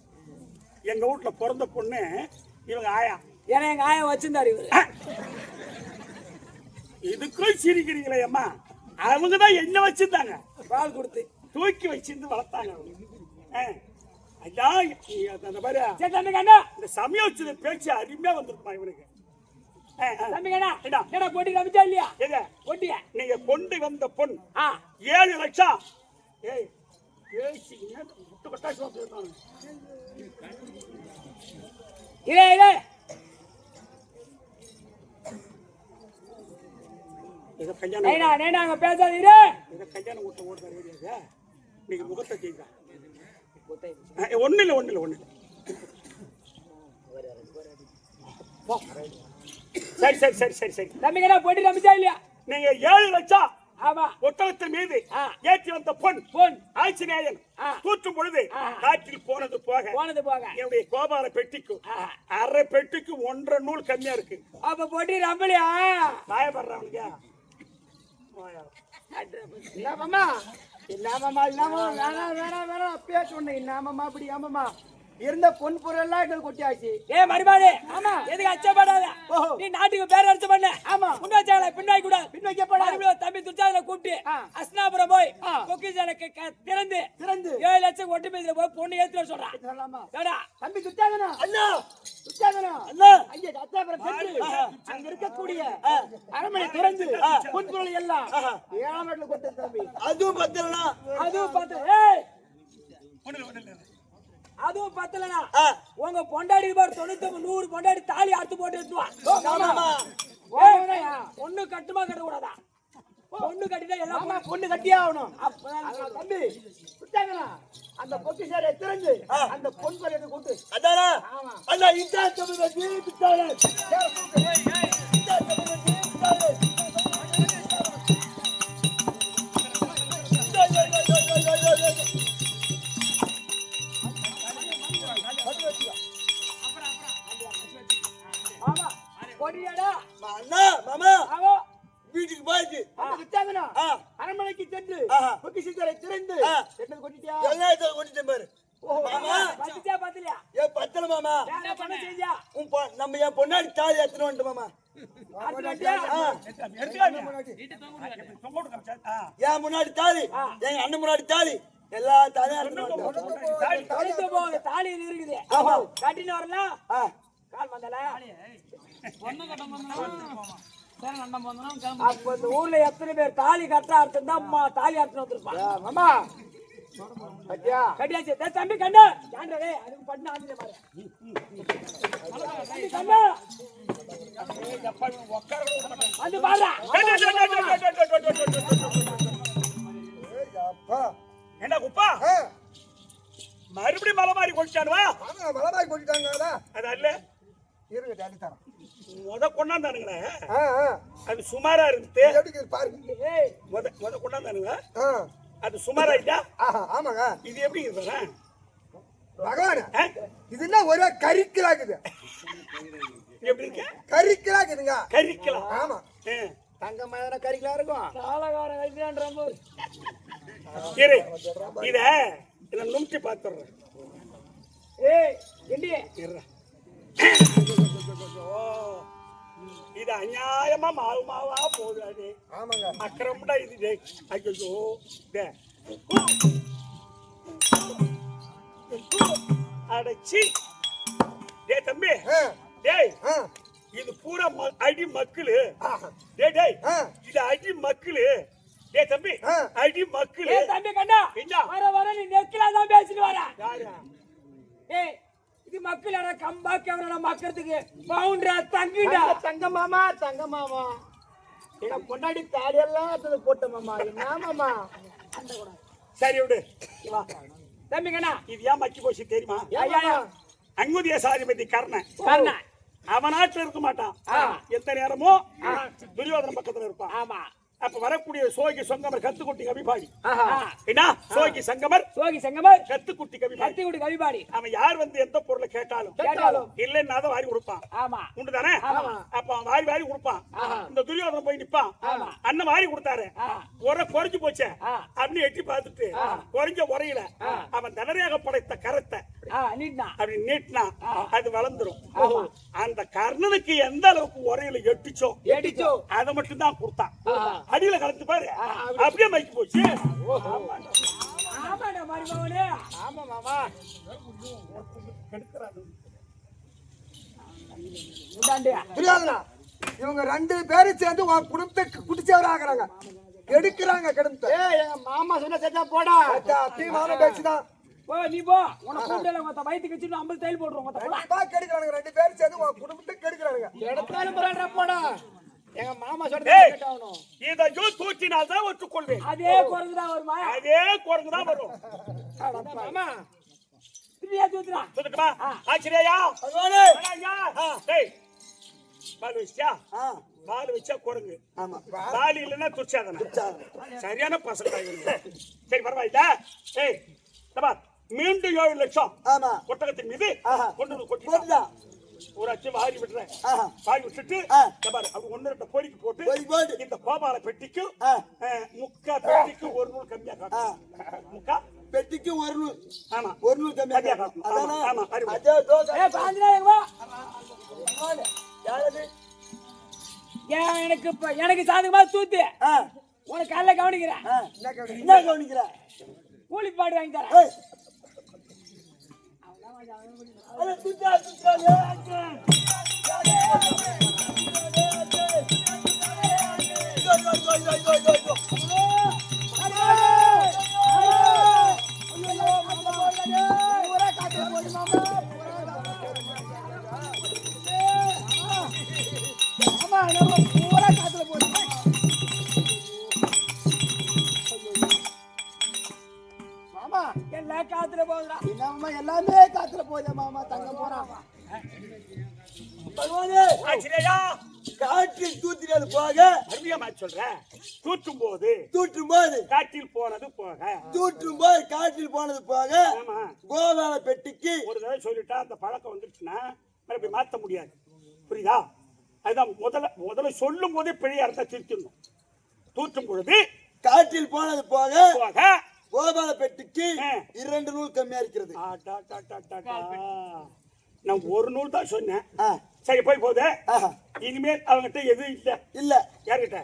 எங்க வீட்டுல பிறந்த பொண்ணு இவங்க ஆயா ஏன்னா எங்க ஆயா வச்சிருந்தாரு இவரு இதுக்கும் சிரிக்கிறீங்களே அம்மா அவங்க தான் என்ன வச்சிருந்தாங்க பால் கொடுத்து தூக்கி வச்சிருந்து வளர்த்தாங்க ஐயா அந்த மாதிரி சரி தம்பி கண்ணா இந்த சமயோச்சித பேச்சு அருமையா வந்திருக்குமா இவனுக்கு தம்பி கண்ணா என்ன போட்டி நம்பிச்சா இல்லையா எங்க போட்டியா நீங்க கொண்டு வந்த பொன் 7 7 லட்சம் ஏய் பேசிங்க முட்டு கொட்டாச்சு பேசுறாங்க இதே இத கல்யாணம் நாங்க பேசாதீரு இத கல்யாணம் வீட்டுல ஓடுற ஏரியாங்க நீங்க முகத்தை செய்யுங்க ஒண்ணு இல்ல சரி சரி சரி சரி சரி தம்பி கண்ணா போட்டி நம்பிச்சா இல்லையா நீங்க 7 லட்சம் ஆமா ஒட்டகத்தின் மீது ஏற்றி வந்த பொன் ஆஞ்சநேயன் தூற்றும் பொழுது காற்றில் போனது போக என்னுடைய கோபால பெட்டிக்கும் அரை பெட்டிக்கு 1.5 நூல் கம்மியா இருக்கு அப்ப போட்டி நம்பலையா காயப்படுறாங்க அப்பயே சொன்னேன் இன்னாமமா அப்படி ஆமாமா இருந்த பொன் பொருள் எல்லாம் எங்களுக்கு கொட்டியாச்சு. மருமாடு ஆமா எதுக்கு அச்சப்படாத நீ நாட்டுக்கு பேர் அடிச்சு பண்ண ஆமா முன்னாச்சால பின்னாடி கூட பின் வைக்கப்படாது தம்பி துச்சாதல கூப்பிட்டு அஸ்னாபுரம் போய் பொக்கிசால திறந்து 7 லட்சம் ஒட்டு பேசில போய் பொண்ணு ஏத்துற சொல்றான் சொல்லலாமா ஏடா தம்பி துச்சாதனா அண்ணா அண்ணா ஐயா அஸ்னாபுரம் பெற்று அங்க இருக்கக்கூடிய அரண்மனை திறந்து பொன் பொருள் எல்லாம் 7ஆம் இடத்துல கொட்டு தம்பி அதுவும் பத்தலனா ஏய் அதுவும் பத்தலனா உங்க பொண்டாடி பார் 99 100 பொண்டாடி தாலி அறுத்து போட்டு எடுத்துவா பொண்ணு கட்டுமா கட்ட கூடாதா பொண்ணு கட்டிட்டா எல்லாம் பொண்ணு கட்டியே ஆகணும் தம்பி சுத்தாங்கண்ணா அந்த பொக்கிஷாரை திறந்து அந்த பொன் பொருளை கூட்டு அதானா அண்ணா இந்த வீட்டுக்கு போயிட்டு அரண்மனைக்கு சென்று பொக்கிஷாரை திறந்து கொட்டிட்டியா கொட்டிட்டேன் பாரு பத்தல மாமா நம்ம என் பொண்ணாடி தாலி எடுத்துட்டு வந்துட்டு மாமா என் முன்னாடி தாலி எங்க அண்ணன் முன்னாடி தாலி எல்லா தாலியும் தாலி இருக்குது கட்டின்னு வரலாம் கால் வந்தால அப்ப இந்த ஊர்ல எத்தனை பேர் தாலி கட்ட அர்த்தம் தான் அம்மா தாலி அர்த்தம் வந்துருப்பான் மாமா பத்தியா கட்டியாச்சு டேய் தம்பி கண்ணு ஏன்டா டேய் அதுக்கு பண்ண ஆடுதே பாரு தம்பி கண்ணு வந்து பாருடா அப்பா என்ன குப்பா மறுபடியும் மலை மாறி கொண்டானுவா மலபாய் கொட்டிட்டாங்களா அது அல்ல இருங்க டாலி தரேன் கொண்டாந்தானுங்களே ஆ ஆ அது சுமாரா இருந்து எப்படி இருக்குது பாருங்க ஏய் முத கொண்டாந்தானுங்க ஆ அது சுமாராயிட்டா ஆஹா ஆமாங்க இது எப்படி இருக்குறா பகவான் இது என்ன ஒரே கறிக்கலாக்குது எப்படி இருக்கு கறிக்கலாக்குதுங்க கறிக்கலாம் ஆமா தங்க மாதிரி கறிக்கலாம் இருக்கும் காலகாரம் கழிச்சான்ற போது இரு இத நும்டி பாத்துறேன் ஏய் எண்டி இருடா இது அநியாயமா மாவா போகுது ஆமாங்க அக்கறம்டா இது டேய் ஐயோ டே அடச்சி டேய் தம்பி ஆ டேய் ஆ இது பூரா அடி மக்களு டேய் டேய் இது அடி மக்களு டேய் தம்பி அடி மக்களு ஏய் தம்பி கண்ணா என்ன வர வர நீ நெக்கில தான் பேசிட்டு வர யாரு ஏய் இது மக்களோட கம்பா கேவரா மக்கறதுக்கு பவுண்டரா தங்கிடா தங்க மாமா எங்க பொண்டாடி தாடி எல்லாம் போட்ட மாமா என்ன மாமா சரி விடு தம்பி கண்ணா இது ஏன் மக்கி போச்சு தெரியுமா ஐயா அங்குதிய சாதிபதி கர்ணன் கண்ணா அவன் நாட்டுல இருக்க மாட்டான் எந்த நேரமும் துரியோதன பக்கத்துல இருப்பான் ஆமா அப்ப வரக்கூடிய சோகி சங்கமர் கத்துக்குட்டி கவிபாடி ஆஹா என்ன சோகி சங்கமர் சோகி சங்கமர் கத்துக்குட்டி கவிபாடி கத்தி குடி கவிபாடி அவன் யார் வந்து எந்த பொருளை கேட்டாலும் இல்லைன்னா அதை வாரி கொடுப்பான் ஆமா உண்டு தானே அப்ப அவன் வாரி கொடுப்பான் இந்த துரியோதன போய் நிப்பான் அண்ணன் வாரி கொடுத்தாரு உரை குறைஞ்சு போச்சே அப்படின்னு எட்டி பார்த்துட்டு குறைஞ்ச உரையில அவன் தனரையாக படைத்த கரத்தை நீட்னா அப்படி நீட்டினா அது வளர்ந்துரும் அந்த கர்ணனுக்கு எந்த அளவுக்கு உரையில எட்டிச்சோ அதை மட்டும் தான் கொடுத்தான் அடியில கலந்து பாரு அப்படியே மைக்கு போச்சு ஆமாடா மரிமவனே ஆமா மாமா உண்டாண்டியா புரியாதுண்ணா இவங்க ரெண்டு பேரும் சேர்ந்து உன் குடும்பத்தை குடிச்சவர் ஆகுறாங்க கெடுக்கிறாங்க குடும்பத்தை எங்க மாமா சொன்ன செட்டா போடா தீமான பேச்சுதான் போ நீ போ உனக்கு கூண்டல மொத்த வயித்துக்கு வச்சிட்டு 50 தையல் போடுறோம் மொத்த போடா கண்டிப்பா கெடுக்கிறாங்க ரெண்டு பேரும் சேர்ந்து உன் குடும்பத்தை கெடுக்கிறாங்க எடுத்தாலும் போறாடா போடா எங்க மாமா சொன்ன ஏய், செட்டா ஆகணும் இதையோ தூக்கினால்தான் ஒற்றுக்கொள்வேன் அதே குறங்குதான் வருமா அதே குரங்குதான் வரும் மாமா திருவியா தூத்துறா சொல்லுட்டுமா ஆச்சரியா பகவானே டேய் பால் வச்சியா பால் வச்சா குரங்கு ஆமா பால் இல்லைன்னா துச்சாதன சரியான பசங்க இவனுங்க. சரி பரவாயில்ல ஏய் தபா மீண்டும் 7 லட்சம் ஆமா ஒட்டகத்தின் மீது கொண்டு வந்து கொட்டி போட்டுடா ஒரு அச்சு வாரி விட்டுறேன் வாரி விட்டுட்டு தபார் அப்படி 1 பொறிக்கு போட்டு போட்டு இந்த கோபால பெட்டிக்கு முக்கா பெட்டிக்கு 1 நூல் கம்மியா காட்டும் முக்கா பெட்டிக்கு ஒரு நூல் ஆமா ஒரு நூல் கம்மியா கம்மியா காட்டும் ஆமா ஆமா அறிவு. அதே தோசை ஏய் பாந்திரா வா யாரது எனக்கு சாதகமா தூத்து உனக்கு காலைல கவனிக்கிறேன் என்ன கவனிக்கிற கூலி பாடு வாங்கி தரேன் மாமா எல்லாம் காத்துல போகுதுடா என்னம்மா எல்லாமே காத்துல போதே மாமா தங்க போறான் பகவானே ஆச்சரியா காற்றில் தூத்தினது போக அருமையா சொல்றேன் தூற்றும் போது காட்டில் போனது போக தூற்றும் போது காற்றில் போனது போக ஆமா கோவால பெட்டிக்கு ஒரு தடவை சொல்லிட்டா அந்த பழக்கம் வந்துருச்சுன்னா மறுபடியும் மாத்த முடியாது புரியுதா அதுதான் முதல்ல சொல்லும் போதே பிழையா இருந்தா திருத்திடணும் தூற்றும் பொழுது காற்றில் போனது போக போக கோபால பெட்டிக்கு 2 நூல் கம்மியா இருக்கிறது நான் 1 நூல் தான் சொன்னேன் சரி போய் போகுது இனிமேல் அவங்ககிட்ட எதுவும் இல்ல யார்கிட்ட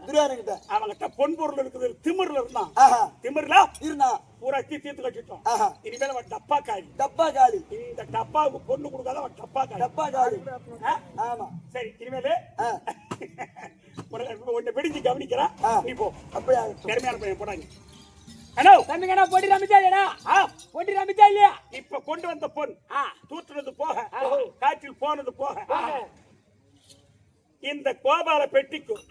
துரியாரங்கிட்ட அவங்ககிட்ட பொன் பொருள் இருக்குது திமிர்ல இருந்தான் திமிர்ல இருந்தா பூரா தீர்த்து கட்டிட்டோம் இனிமேல் அவன் டப்பா காலி இந்த டப்பாவுக்கு பொண்ணு கொடுக்காத அவன் டப்பா காலி டப்பா காலி ஆமா சரி இனிமேல் பிடிச்சு கவனிக்கிறேன் நீ போ அப்படியா பெருமையான பையன் போடாங்க ஹலோ தம்பி கண்ணா போட்டி ரமிச்சா இல்லையா போட்டி ரமிச்சா இல்லையா இப்ப கொண்டு வந்த பொன் ஆ தூத்துனது போக காற்றில் போனது போக இந்த கோபால பெட்டிக்கும்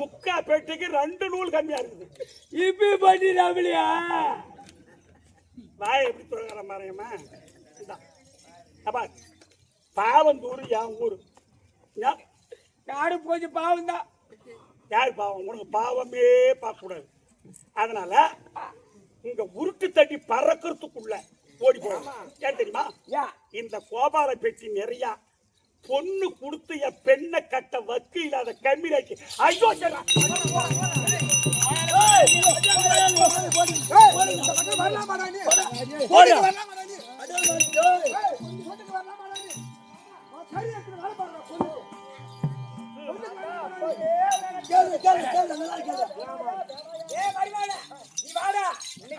முக்கா பெட்டிக்கு 2 நூல் கம்மியா இருக்குது இப்ப போட்டி ரமிலியா வாய் எப்படி துறக்கிற மாதிரியுமா அப்பா பாவந்தூர் என் ஊரு நாடு போச்சு பாவம் தான் யார் பாவம் உனக்கு பாவமே பார்க்க கூடாது அதனால உங்க உருட்டு தட்டி பறக்கிறதுக்குள்ள ஓடி போகணும் ஏன் தெரியுமா இந்த கோபால பெட்டி நிறைய பொண்ணு கொடுத்து என் பெண்ணை கட்ட வக்கு இல்லாத கம்மியாக்கி ஐயோ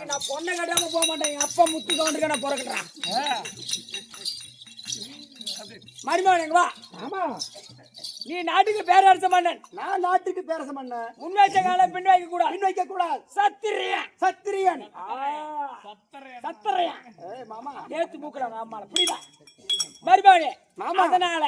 நான் பொண்ணை கட்டாம போக மாட்டேன் எங்க அப்பா முத்து கவுண்டருக்கு நான் பிறக்கிறேன் மருமகன் வா ஆமா நீ நாட்டுக்கு பேரரச மன்னன் நான் நாட்டுக்கு பேரச மன்னன் முன்வைச்ச கால பின் வைக்க கூடாது பின் வைக்க கூடாது சத்திரியன் சத்திரியன் சத்திரியன் ஏய் மாமா நேத்து மூக்குறான் ஆமால புரியுதா மருமகனே மாமா அதனால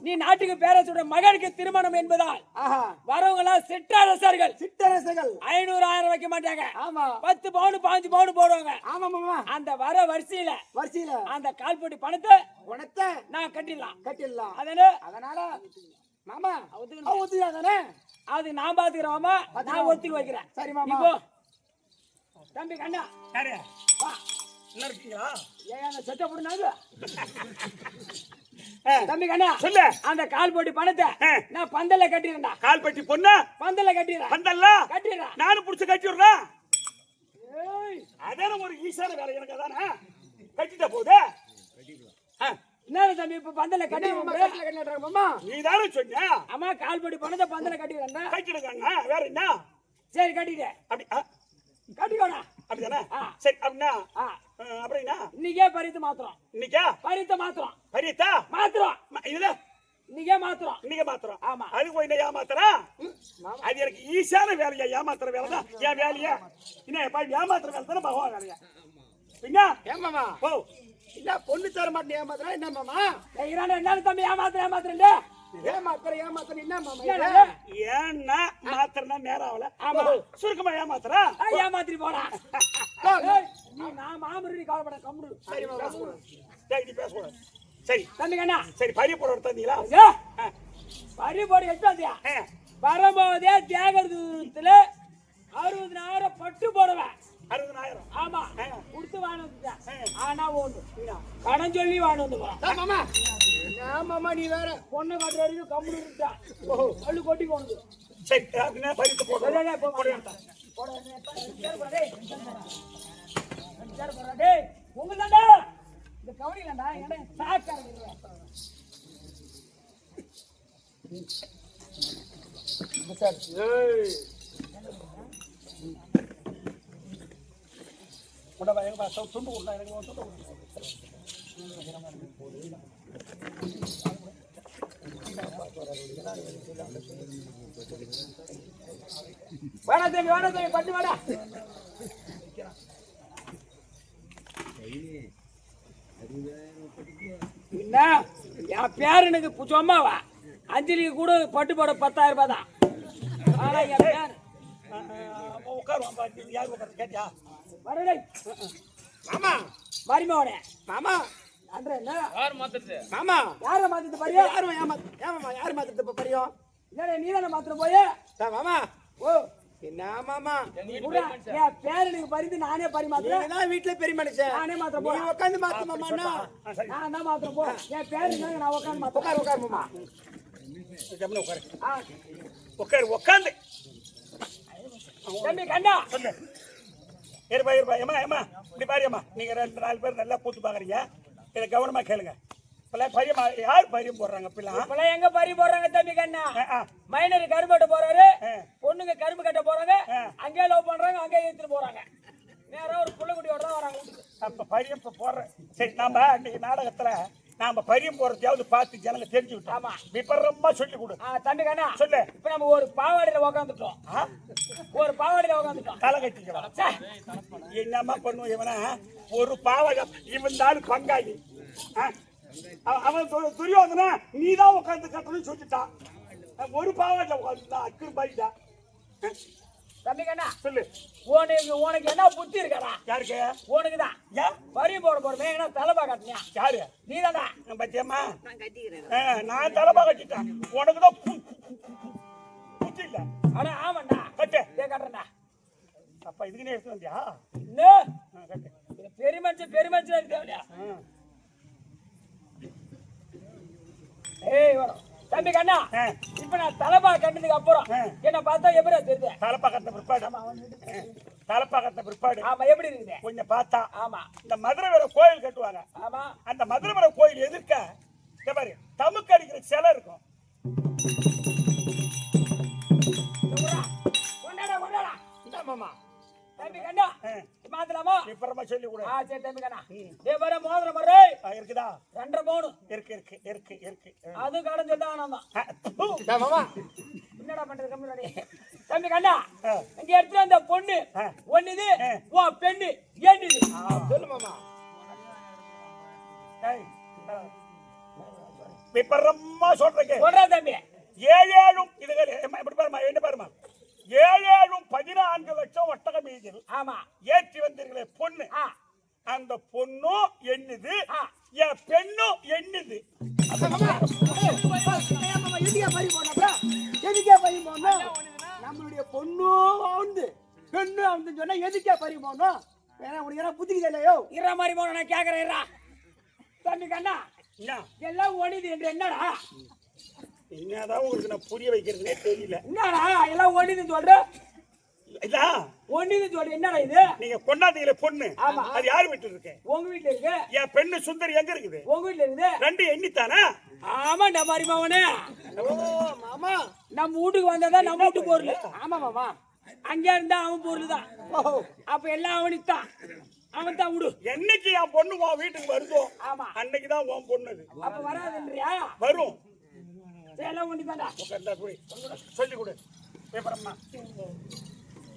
நீ நாட்டுக்கு பேரரசுடைய மகனுக்கு திருமணம் என்பதால் ஆஹா வரவங்க எல்லாம் சிற்றரசர்கள் சிற்றரசர்கள் 500 1000 வைக்க மாட்டாங்க ஆமா 10 பவுன் 5 பவுன் போடுவாங்க ஆமா மாமா அந்த வர வரிசையில அந்த கால்போட்டி பணத்தை உனத்தை நான் கட்டிடலாம் கட்டிடலாம் அதனால மாமா ஒத்துக்காதானே அது நான் பாத்துக்கிறேன் மாமா நான் ஒத்துக்க வைக்கிறேன் சரி மாமா இப்போ தம்பி கண்ணா யாரு வா என்ன இருக்கீங்களா ஏன் செட்ட போடுனாங்க தம்பி கண்ணா சொல்லு அந்த கால்போட்டி பணத்தை நான் பந்தல்ல கட்டிடுறேன்டா கால் பட்டி பொண்ணு பந்தல்ல கட்டிடுறேன் பந்தல்ல கட்டிடுறேன் நானும் புடிச்சு கட்டி விடுறேன் ஏய் அதான ஒரு ஈஸியான வேலை எனக்கு அதானே கட்டிட்ட போதே என்ன தம்பி இப்ப பந்தல்ல கட்டிடுறேன் மாமா நீ தானே சொன்ன அம்மா கால்போட்டி பணத்தை பந்தல்ல கட்டிடுறேன்டா கட்டிடுங்க வேற என்ன சரி கட்டிட்டேன் அப்படி கட்டிக்கோடா அப்படிதானே சரி அப்படின்னா அப்படின்னா இன்னைக்கே பரித்து மாத்திரம் இன்னைக்கா பரித்த மாத்திரம் பரியத்தா மாத்திரம் இதுல இன்னைக்கே மாத்திரம் இன்னைக்கு மாத்திரம் ஆமா அதுக்கு போய் என்ன ஏமாத்துறா அது எனக்கு ஈஸியான வேலையா ஏமாத்துற வேலை தான் என் வேலையா என்ன ஏமாத்துற வேலை தானே பகவான் வேலையா பின்னா ஏமாமா ஓ இல்ல பொண்ணு தர மாட்டேன் ஏமாத்துறா என்ன மாமா என்ன தம்பி ஏமாத்துறேன் ஏமாத்துற என்ன மாமா ஏன்னா மாத்திரனா நேரம் ஆகல ஆமா சுருக்கமா ஏமாத்துறா ஏமாத்திரி போடா நீ நான் மாமரி கவலைப்பட கம்முடு சரி நீ பேசக்கூடாது சரி தம்பி கண்ணா சரி பரிய போட தந்தீங்களா பரி போட எடுத்தாந்தியா வரும்போதே தியாகத்துல 60000 பட்டு போடுவேன் 60000 ஆமா கொடுத்து வாங்க ஆனா ஒண்ணு கடன் சொல்லி வாங்க வந்து மாமா மாமா நீ வேற பொண்ணு காட்டுற வரைக்கும் கம்முடு இருந்தா அள்ளு கொட்டி போனது சரி அப்படின்னா பரித்து போட உங்கதாண்டா இந்த கவனிலண்டா என்ன சாக்கா துண்டு கொடுத்தா எனக்கு துண்டு வாடா தம்பி பட்டு வாடா என்ன என் பேரனுக்கு சும்மாவா அஞ்சலிக்கு கூட பட்டு போட 10000 ரூபாய் தான் ஆனா என் பேர் உட்காருவான் யாரு உட்காரு கேட்டியா வரடே மாமா மரிமோனே மாமா அன்ற என்ன யார் மாத்துறது மாமா யார மாத்திட்டு பாரியா யார் மாத்திட்டு இப்ப பரியும் இல்ல நீ தான மாத்திர போயே மாமா ஓ என்ன மாமா என் பேரனுக்கு பரிந்து நானே பரிமாத்துறேன் நீங்க தான் வீட்ல பெரிய மனுஷன் நானே மாத்திர போ நீ உட்கார்ந்து மாத்து மாமா நான் தான் மாத்திர போ என் பேரு நான் உட்கார்ந்து மாத்திர உட்கார் மாமா உட்காந்து தம்பி கண்ணா சொல்லு இருப்பா ஏமா இப்படி பாரியம்மா நீங்க 2-4 பேர் நல்லா பூத்து பாக்குறீங்க இதை கவனமா கேளுங்க பரியமா யார் பரியம் போடுறாங்க இப்பெல்லாம் எங்க பரி போடுறாங்க தம்பி கண்ணா மைனர் கரும்பு கட்ட போறாரு பொண்ணுங்க கரும்பு கட்ட போறாங்க அங்கே லவ் பண்றாங்க அங்கே ஏத்துட்டு போறாங்க நேரம் ஒரு புள்ளக்குட்டியோட தான் வராங்க அப்ப பரியம் போடுறேன் சரி நாம இன்னைக்கு நாடகத்துல நாம பரியம் போறதையாவது பார்த்து ஜனங்க தெரிஞ்சுக்கிட்டோம். ஆமா. விபரமா சொல்லி கொடு. தம்பி கண்ணா சொல்லு. இப்ப நம்ம ஒரு பாவாடையில உக்காந்துட்டோம். ஒரு பாவாடையில உக்காந்துட்டோம். தலை கட்டிக்கலாம். என்னமா பண்ணுவோம் இவனா? ஒரு பாவக இவன் தான் பங்காளி. அவன் துரியோதனா நீதான் உட்காந்து கட்டணும்னு சொல்லிட்டான். ஒரு பாவாடையில உட்காந்துட்டான். அக்கு பாயிட்டா. தம்பி கண்ணா சொல்லு. உனக்கு என்ன புத்தி இருக்காடா? யாருக்கு? உனக்குதான். ஏன் பரியம் போட போறமே ஏன்னா தலைப்பா கட்டினியா? யாரு? நீதானா? பத்தியம்மா நான் தலைப்பா கட்டிட்டேன். உனக்குதான் புத்தி இல்ல. ஆனா ஆமாண்டா கட்டு. கட்டுறா. அப்ப இதுக்குன்னே எடுத்து வந்தியா? கட்டு. பெருமச்சு தேவையா? ஏய் வரும் தம்பி கண்ணா. இப்ப நான் தலைப்பா கட்டினதுக்கு அப்புறம் என்ன பார்த்தா எப்படி தெரியுது? தலைப்பா கட்ட பிற்பாடு. தலைப்பா கட்ட பிற்பாடு. ஆமா எப்படி இருக்குது? கொஞ்சம் பார்த்தா. ஆமா இந்த மதுரை வேற கோயில் கட்டுவாங்க. ஆமா அந்த மதுரை வேற கோயில் எதிர்க்க இந்த மாதிரி தமுக்கு அடிக்கிற சிலை இருக்கும். தம்பி கண்ணா மாத்தலாமா? விபரமா சொல்லி கொடு. சரி தம்பி கண்ணா. டேய் வர மோதிரம் வர. இருக்குதா? 2 பவுன் இருக்கு. அது கடன் சொல்லிட்டான். என்னடா பண்றது கம்முனடி. தம்பி கண்ணா இங்க எடுத்து அந்த பொண்ணு ஒண்ணுது ஓ பெண்ணு ஏண்டுது. சொல்லு மாமா. விபரமா சொல்றேன். சொல்றா தம்பி. 7 இதுகள் எப்படி பாருமா? என்ன பாருமா? 7 14 லட்சம் ஒட்டக மீதில் ஆமா ஏற்றி வந்தீர்களே பொண்ணு. அந்த பொண்ணும் எண்ணுது, என் பெண்ணும் எண்ணுது. நம்மளுடைய பொண்ணும் வந்து பெண்ணும் வந்து சொன்னா எதுக்கே பறி போனோம்? உனக்கு புத்திக்கு இல்லையோ? இற மாதிரி போன நான் கேக்குறேன். தம்பி கண்ணா எல்லாம் ஒண்ணுது என்று என்னடா? என்னதான் உங்களுக்கு நான் புரிய வைக்கிறதுனே தெரியல. என்னடா எல்லாம் ஒண்ணுதுன்னு சொல்ற? இல்ல ஒண்ணுதுன்னு சொல்ற என்னடா இது? நீங்க கொண்டாந்தீங்களே பொண்ணு, அது யார் வீட்டுல இருக்கு? உங்க வீட்டுல இருக்கு. என் பெண்ணு சுந்தரி எங்க இருக்குது? உங்க வீட்டுல இருக்குது. 2 எண்ணித்தானா? ஆமாண்டா மாதிரி மாவனே. மாமா நம்ம வீட்டுக்கு வந்தாதான் நம்ம வீட்டு பொருள். ஆமா மாமா. அங்க இருந்தா அவன் பொருள் தான். அப்ப எல்லாம் அவனுக்கு தான். அவன் தான் விடு. என்னைக்கு என் பொண்ணு உன் வீட்டுக்கு வருதோ ஆமா அன்னைக்குதான் உன் பொண்ணு அது. அப்ப வராதுன்றியா? வரும். எல்லாம் ஒண்ணு தான்டா. சொல்லி கொடு. பேப்பரம்மா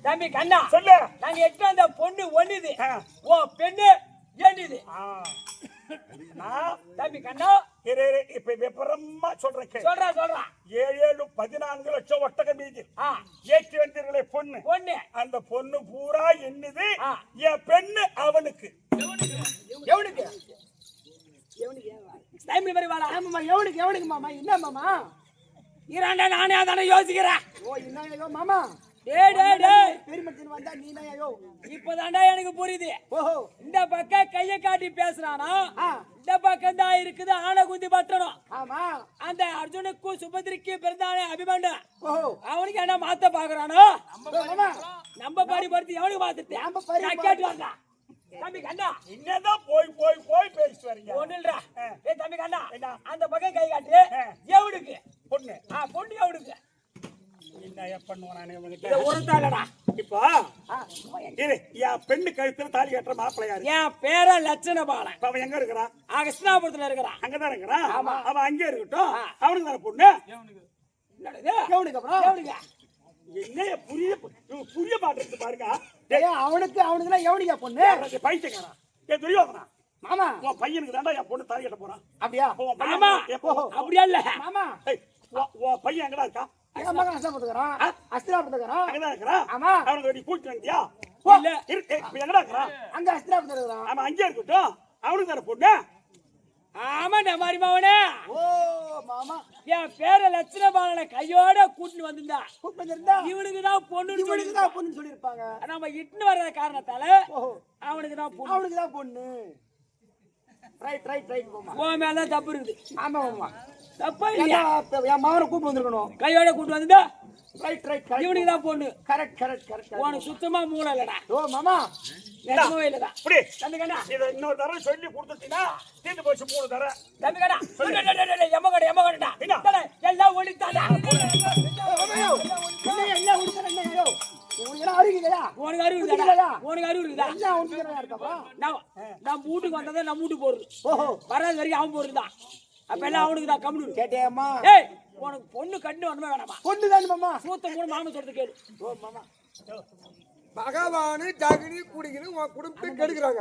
தம்பி கண்ணா சொல்லு. நாங்க எட்டு அந்த பொண்ணு ஒண்ணுது ஓ பெண்ணு ஏண்டுது. தம்பி கண்ணா இப்ப விபரமா சொல்றேன். சொல்றா 7 14 லட்சம் ஒட்டக மீதி ஏற்றி வந்தீர்களே பொண்ணு. அந்த பொண்ணு பூரா எண்ணுது, என் பெண்ணு அவனுக்கு. எவனுக்கு? எவனுக்கு மாமா? என்ன மாமா? இராண்டா நானே அதானே யோசிக்கிறேன். ஓ என்ன மாமா? பெருமச்சின் வந்தா நீ இப்பதான்டா எனக்கு புரியுது. ஓஹோ இந்த பக்கம் கைய காட்டி பேசுறானா, இந்த பக்கம் தான் இருக்குது ஆனை குந்தி பட்டணும். ஆமா அந்த அர்ஜுனுக்கு சுபதிரிக்கு பிறந்தானே அபிமன்யு, ஓஹோ அவனுக்கு என்ன மாத்த பாக்குறானோ? நம்ம படி படுத்து எவனுக்கு மாத்துட்டு கேட்டு வந்தா தம்பி கண்ணா என்னதான் போய் பேசிட்டு வரீங்க? ஒண்ணுல்றா. ஏ தம்பி கண்ணா அந்த பக்கம் கை காட்டு. எவனுக்கு பொண்ணு? பொண்ணு எவனுக்கு? என்ன பண்ணுவானே இத உரத்தாலடா. இப்போ இரு, என் பெண்ணு கழுத்துல தாலி கட்டுற மாப்பிள்ளை யாரு? என் பேர லட்சண பாலன். அவன் எங்க இருக்கிறான்? கிருஷ்ணாபுரத்துல இருக்கிறான். அங்கதான் இருக்கிறான். அவன் அங்கே இருக்கட்டும். அவனுக்கு தானே பொண்ணு? எவனுக்கு அப்புறம் எவனுக்கு? என்ன புரிய மாட்டேங்குது பாருங்க. அவனுக்கு எவனுக்கு பொண்ணு? பைத்தியக்காரன். ஏன் துரியோதனா மாமா உன் பையனுக்கு தாண்டா என் பொண்ணு தாலி கட்ட போறான். அப்படியா? அப்படியா இல்ல மாமா உன் பையன் எங்கடா இருக்கா? அங்கதான் இருக்கிறான். ஆமா அவனுக்கு நீ கூட்டிட்டு வந்தியா? இல்ல எங்கடா இருக்கிறான்? அங்க அஸ்திராபுரத்துல இருக்கிறான். அவன் அங்கே இருக்கட்டும். அவனுக்கு தானே பொண்ணு? ஆமாண்டா மாதிரி மாவனே. ஓ மாமா என் பேர லட்சண பாலனை கையோட கூட்டிட்டு வந்திருந்தா இவனுக்கு தான் பொண்ணு சொல்லிருப்பாங்க. நம்ம இட்டுன்னு வர்ற காரணத்தால அவனுக்கு தான் பொண்ணு. ரைட் போமா. உன் மேல தப்பு இருக்குது. ஆமா மாமா தப்பா இல்லையா? என் மாவனை கூட்டு வந்திருக்கணும். கையோட கூட்டு வந்தா ரைட் இவனுக்கு தான் பொண்ணு. கரெக்ட் உனக்கு சுத்தமா மூளை இல்லடா. ஓ மாமா நிஜமாவே இல்லடா. இப்படி தம்பி கண்ணா இதை இன்னொரு தடவை சொல்லி கொடுத்துட்டீங்கன்னா தீர்ந்து போச்சு 3 தடவை. தம்பி கண்ணா எம்மகடா எல்லாம் ஓடித்தாடா. என்ன உடுத்தற என்ன உனக்கு எல்லாம் அறிவு இல்லையா? உனக்கு அறிவு இல்லையா? இருக்குதா? உனக்கு அறிவு இருக்குதா? எல்லாம் உனக்கு தானே இருக்கா? நம்ம வீட்டுக்கு வந்ததை நம்ம வீட்டுக்கு போறது. ஓஹோ, வராது வரைக்கும் அவன் போறதுதான். அப்ப எல்லாம் அவனுக்கு தான் கம்முனு. கேட்டேம்மா. ஏய், உனக்கு பொண்ணு கண்ணு வரணுமே வேணாமா? பொண்ணு தானே மாமா. சூத்த மூணு மாமன் சொல்றது கேளு. ஓ மாமா, பகவானு ஜாகினி குடிக்கணும் உன் குடும்பத்தை கெடுக்கிறாங்க.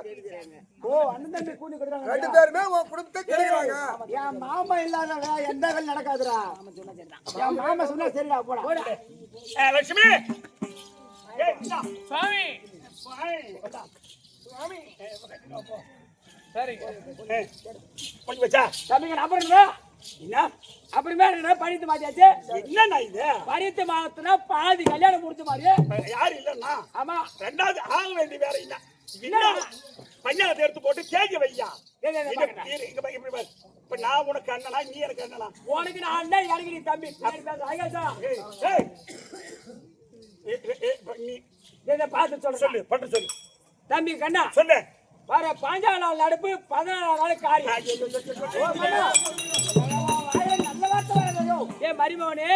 ஓ அண்ணன் தம்பி கூடி கொடுக்குறாங்க. ரெண்டு பேருமே உன் குடும்பத்தை கெடுக்கிறாங்க. என் மாமா இல்லாத எந்த வேலை நடக்காதுடா. என் மாமா சொன்னா சரிடா, போடா. லட்சுமி ஏய் இந்தா. சாமி கொஞ்சம் வச்சா தம்பிங்க அப்புறம் என்ன? என்ன அப்புறமே என்ன படித்து மாட்டியாச்சு? என்னண்ணா இது படித்து மாத்தினா பாதி கல்யாணம் முடிச்ச மாதிரி. யாரு இல்லன்னா ஆமா. ரெண்டாவது ஆக வேண்டிய வேற இல்ல என்ன பஞ்சாயத்து எடுத்து போட்டு கேட்க வையா ஏய், ஏய், இங்க இப்படி பாரு. இப்ப நான் உனக்கு அண்ணனா நீ எனக்கு அண்ணனா உனக்கு நான் அண்ணன், எனக்கு நீ தம்பி. பின்னாடி பேச ஆகாசா? ஏய், ஏய். நீ இதை பார்த்து சொல்றேன். சொல்லு பட்டு சொல்லு தம்பி கண்ணா, சொல்லு வர 15 நாள் நடப்பு 14 நாள் காரியம். நல்ல வார்த்தை வரலையோ? ஏ மரிமவனே,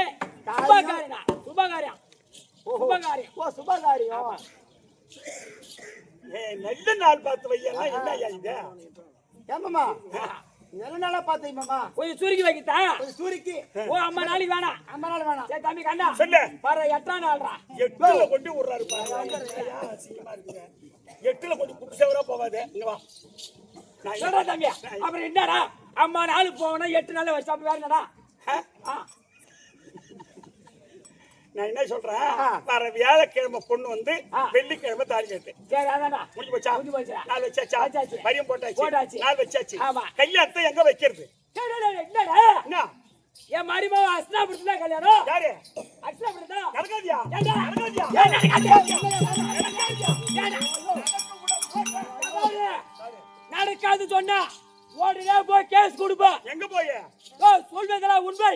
சுபகாரியம் சுபகாரியம் சுபகாரியம். ஓ சுபகாரியம். நல்ல நாள் பார்த்து வையா என்ன ஐயா இது ஏமாமா, நல்ல நாளா பார்த்தீங்க மாமா. கொஞ்சம் சுருக்கி வைக்கிட்டா? ஒரு சூரிக்கு ஓ அம்மா நாளைக்கு வேணாம். 50 நாள் வேணாம். சரி தம்பி கண்ணா, சொல்லு வர 8ஆம் நாள்ரா. எட்டுல கொண்டு விடுறாரு பாரு அசிங்கமா இருக்குது எட்டுல கொஞ்சம் குட்டி சேவரா போகாது இங்க வா நான் சொல்றா தம்பி. அப்புறம் என்னடா அம்மா நாளுக்கு போகணும் 8 நாள் வச்சு அப்படி வேற என்னடா? நான் என்ன சொல்றேன் வர வியாழக்கிழமை பொண்ணு வந்து வெள்ளிக்கிழமை தாலி கட்டு சரி அதான்டா. முடிஞ்சு போச்சா முடிஞ்சு போச்சுடா. நாள் வச்சாச்சா வச்சாச்சு. பரியம் போட்டாச்சு. போட்டாச்சு நாள் வச்சாச்சு ஆமா. கல்யாணத்தை எங்க வைக்கிறது டேய், டேய், டேய், என்னடா என்ன என் மரிமவ அஸ்னாபுரத்துல கல்யாணம். யாரு அஸ்னாபுரத்தா? நடக்காதியா ஏண்டா? நடக்காதியா ஏன் நடக்காது? நடக்காது சொன்னா உடனே போய் கேஸ் கொடுப்போம். எங்க போய் சொல்வதெல்லாம் உண்மை.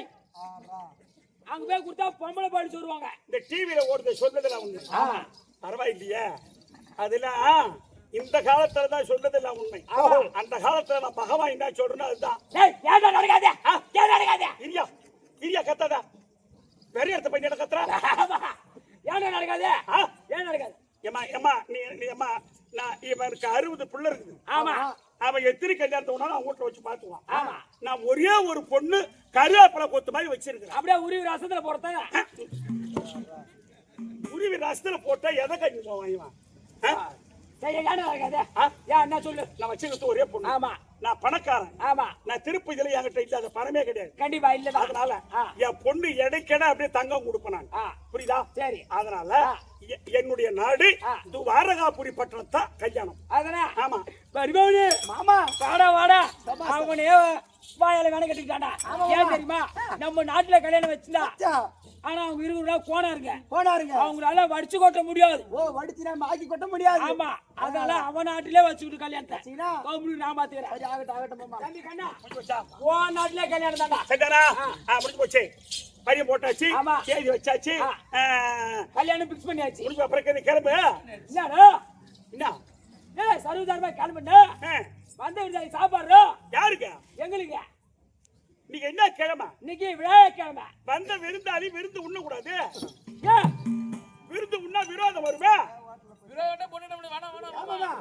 அங்க போய் கொடுத்தா பொம்பளை பாடி சொல்லுவாங்க. இந்த டிவில ஓடுது சொன்னதெல்லாம் உண்மை பரவாயில்லையே அதெல்லாம் இந்த காலத்துல தான் சொன்னதெல்லாம் உண்மை அந்த காலத்துல நான் பகவான் என்ன சொல்றேன்னு அதுதான் டேய், ஏன்டா நடக்காது? ஏன் நடக்காது? இரியா இரியா கத்தாதா பெரிய இடத்த போய் கத்துறா ஏன்டா நடக்காது? ஏன் நடக்காது? ஏமா ஏமா நீ அம்மா நான் இவனுக்கு 60 பிள்ளை இருக்குது ஆமா. அவன் எத்தனை கல்யாணத்தை வேணாலும் அவன் வீட்டுல வச்சு பாத்துவான் ஆமா. நான் ஒரே ஒரு பொண்ணு கருவேப்பிலை கொத்து மாதிரி வச்சிருக்கிறேன் அப்படியே உருவி ரசத்துல போறதாங்க. உருவி ரசத்துல போட்டா எதை கஞ்சி போவான் இவன் சரி, ஏன்டா நடக்காது? ஏன் என்ன சொல்லு? நான் வச்சிருக்கிறது ஒரே பொண்ணு ஆமா. நான் பணக்காரன் ஆமா. நான் திருப்பதியில என்கிட்ட இல்லாத பணமே கிடையாது கண்டிப்பா இல்லதான். அதனால என் பொண்ணு எடைக்கட அப்படியே தங்கம் கொடுப்பேன் நான் புரியுதா சரி. அதனால என்னுடைய நாடு துவாரகாபுரி பட்டணத்தான் கல்யாணம் அதனா ஆமா மரிமவனே மாமா, வாடா வாடா அவனே வாயால வேணை கட்டிக்கிட்டாடா. ஏன் தெரியுமா? நம்ம நாட்டுல கல்யாணம் வச்சிருந்தா ஆனா அவங்க இருக்கிற கோணாருங்க போனாருங்க. அவங்களால வடிச்சு கொட்ட முடியாது. ஓ வடிச்சு நம்ம ஆக்கி கொட்ட முடியாது. ஆமா. அதனால அவன் நாட்டிலே வச்சுக்கிட்டு கல்யாணத்தை சீனா, நான் பாத்துக்கிறேன். சரி ஆகட்டும் ஆகட்டும் மாமா. தம்பி கண்ணா, முடிஞ்சு போச்சா ஓ நாட்டிலே கல்யாணம் தான்டா. சரிதானா முடிஞ்சு போச்சு பரியம் போட்டாச்சு ஆமா. தேதி வச்சாச்சு கல்யாணம் பிக்ஸ் பண்ணியாச்சு. முடிஞ்ச அப்புறம் கிளம்பு என்னடா? என்ன ஏய் சர்வதர்மா கிளம்புண்டா. வந்த விருந்தாளி சாப்பாடு யாருக்கு எங்களுக்கு. நீங்க என்ன கிழமை இன்னைக்கு விழாக்கிழமை. வந்த விருந்தாளி விருந்து உண்ண கூடாது ஏன்? விருந்து உண்ணா விரோதம் வருமே விரோத பொண்ணு வேணாம் வேணாம்.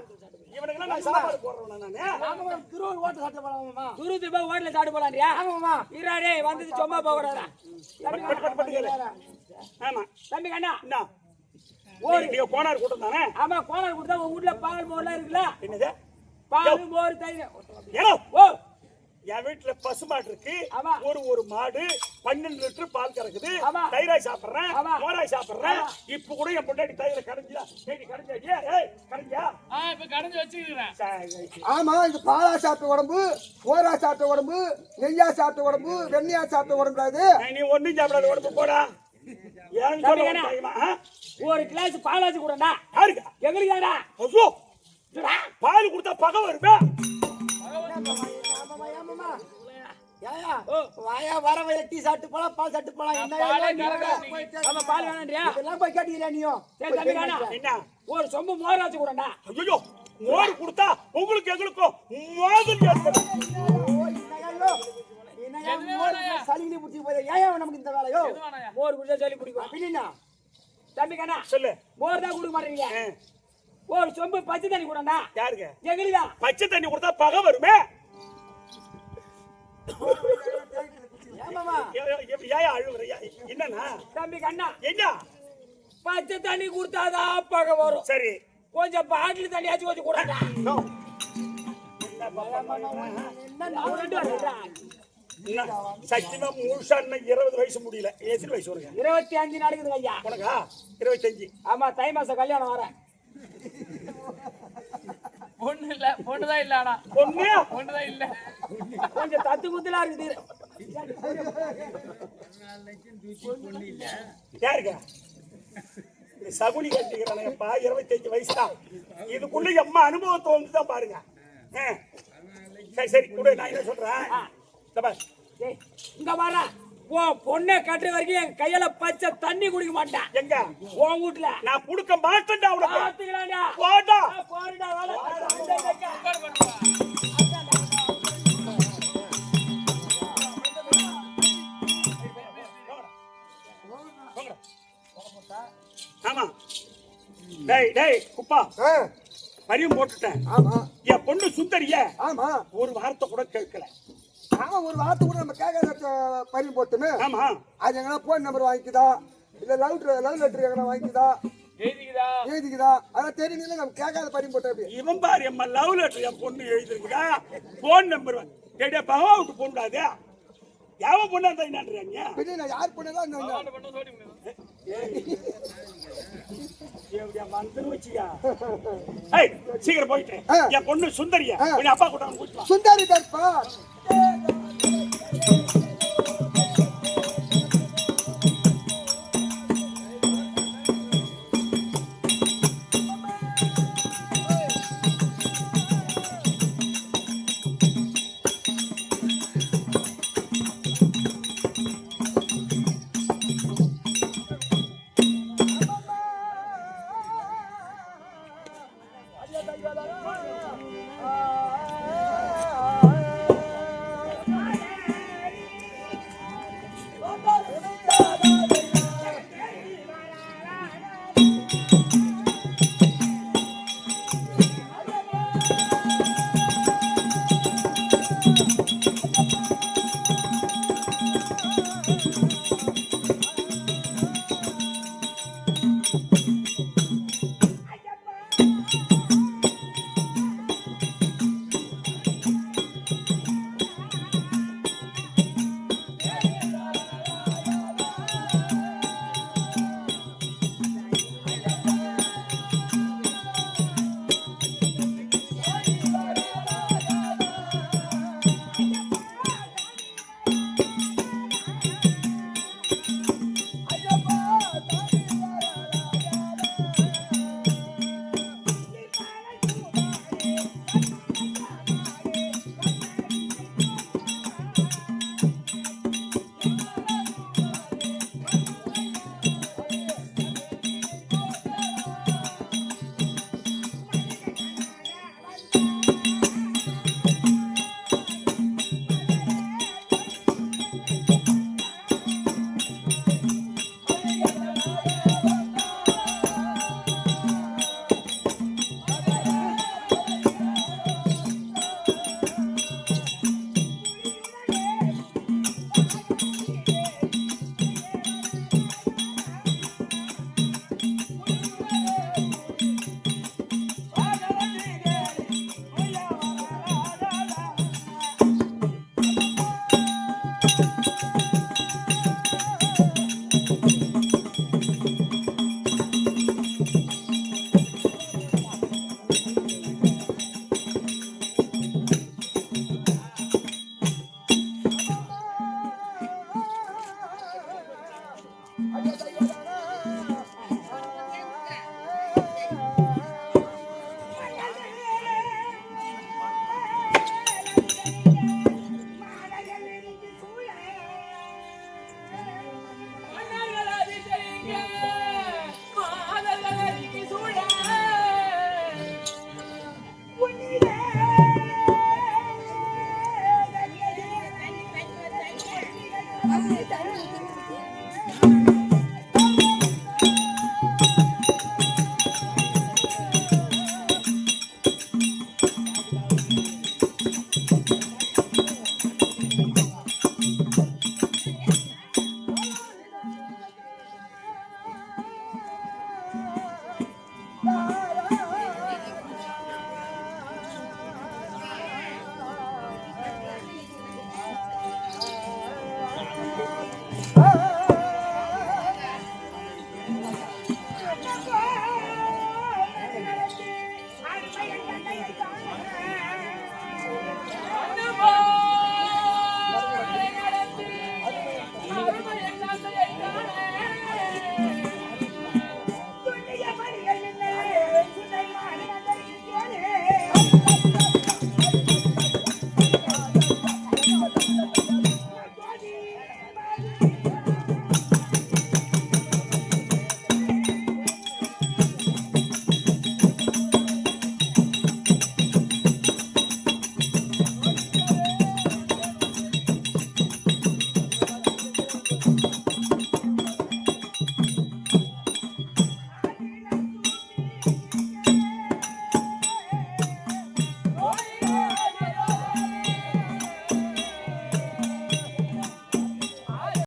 இவனுக்கெல்லாம் நான் சாப்பாடு போடுறேன் நானு மாமா திருவூர் ஓட்டு சாப்பிட போலாம் மாமா. துருத்து போய் ஹோட்டல்ல சாப்பிட போலான்றியா? ஆமாமா. இராடே வந்தது சும்மா போக கூடாதா? ஆமா தம்பி கண்ணா, என்ன நீங்க கோனார் கூட்டம் தானே ஆமா கோணல் கொடுத்தா உங்க வீட்டுல பால் மோர்லாம் இருக்குல்ல? என்னது பால் மோர் தயிர். ஏனோ ஓ என் வீட்டுல பசுமாடு இருக்கு ஆமா. ஒரு மாடு 12 லிட்டர் பால் கறக்குது ஆமா. தயிராய் சாப்பிடுறேன் ஆமா. மோராய் சாப்பிடுறேன் இப்ப கூட என் பொண்டாட்டி தயிரை கடைஞ்சியா கடைஞ்சா கடைஞ்சா இப்ப கடைஞ்சு வச்சுக்கிறேன். ஆமா, இந்த பாலா சாப்பிட்ட உடம்பு, மோரா சாப்பிட்ட உடம்பு, நெய்யா சாப்பிட்ட உடம்பு, வெண்ணையா சாப்பிட்ட உடம்பு அது. நீ ஒண்ணும் சாப்பிடாத உடம்பு போடா ஏன் சொல்ல ஒரு கிளாஸ் பாலாச்சு கூடண்டா. யாருக்கா எங்களுக்கு தாடா. ஐயோ பால் கொடுத்தா பகை வருமே ஏயா வாயா வரவ டீ சாப்பிட்டு போலாம், பால் சாப்பிட்டு போலாம். என்ன ஆமா பால் வேணான்றியா? இதெல்லாம் போய் கேட்டீங்களா நீயும்? சரி தம்பி கண்ணா, என்ன ஒரு சொம்பு மோராச்சு கூடண்டா. ஐயோ மோர் கொடுத்தா உங்களுக்கு எங்களுக்கும் மோதல் ஏற்படும் சளியிலே புடிச்சு போய் ஏன் நமக்கு இந்த வேலையோ? மோர் குடிச்சா சொல்லி பிடிக்கும். அப்படின்னா தம்பி கண்ணா சொல்லு. மோர் தான் கொடுக்க மாட்டீங்க. ஆ. ஒரு சொம்பு பச்சை தண்ணி கூடண்டா. யாருக்கு எங்களுதான். பச்சை தண்ணி கொடுத்தா பகை வருமே. ஏமாமா ஏன் அழுவுற? என்னன்னா தம்பி கண்ணா என்ன? பச்சை தண்ணி கொடுத்தாதான் பகை வரும். சரி கொஞ்சம் பாட்டில் தண்ணியாச்சும் கொஞ்சம் கூடண்டா. நோ. சத்தியமா முழுசா 20 வயசு முடியல. எத்தனை வயசு வருங்க? 25 நடக்குது ஐயா. உனக்கா 25? ஆமா, தை மாசம் கல்யாணம் வர. பொண்ணு இல்ல, பொண்ணுதான் இல்ல. ஆனா பொண்ணு பொண்ணுதான் இல்ல. கொஞ்சம் தத்து குத்துலா இருக்குது. யாருக்கா? சகுனி கட்டிக்கிறானப்பா. 25 வயசு தான். இதுக்குள்ள எம்மா அனுபவத்தை வந்துதான் பாருங்க. சரி சரி கூட நான் என்ன சொல்றேன். ஏய், இங்க வாடா. பொண்ணை கட்டுற வரைக்கும் என் கையில பச்சை தண்ணி குடிக்க மாட்டேன். எங்க உன் வீட்டுல நான் குடுக்க மாட்டேன்டா. உனக்கு பாத்துக்கலாம்டா. போடா. போடுடா வேலை. ஆமா. டேய் டேய் குப்பா, ஆ, பரியும் போட்டுட்டேன். ஆமா என் பொண்ணு சுந்தரிய ஆமா ஒரு வார்த்தை கூட கேட்கல. ஆமா, ஒரு வார்த்தை கூட நம்ம கேட்காத பரிவு போட்டுன்னு ஆமா. அது எங்கன்னா போன் நம்பர் வாங்கிக்குதா இல்ல லவ் லெட்டர் எங்கன்னா வாங்கிக்குதா எழுதிக்குதா? எழுதிக்குதா அதான் தெரியல. நம்ம கேட்காத பரிவு போட்டா எப்படி? இவன் பாரு எம்மா லவ் லெட்டர் என் பொண்ணு எழுதிருக்குதா. போன் நம்பர் டேடா பகவா விட்டு போடாதே. யாவ பொண்ணா தான் என்னன்றாங்க. பின்ன நான் யார் பண்ணதா அந்த பொண்ணு சொல்லி எப்படியா வந்து வச்சியா? ஏய் சீக்கிரம் போயிட்டு என் பொண்ணு சுந்தரிய உன் அப்பா கூட கூட்டிட்டு வா. சுந்தரி தர்பா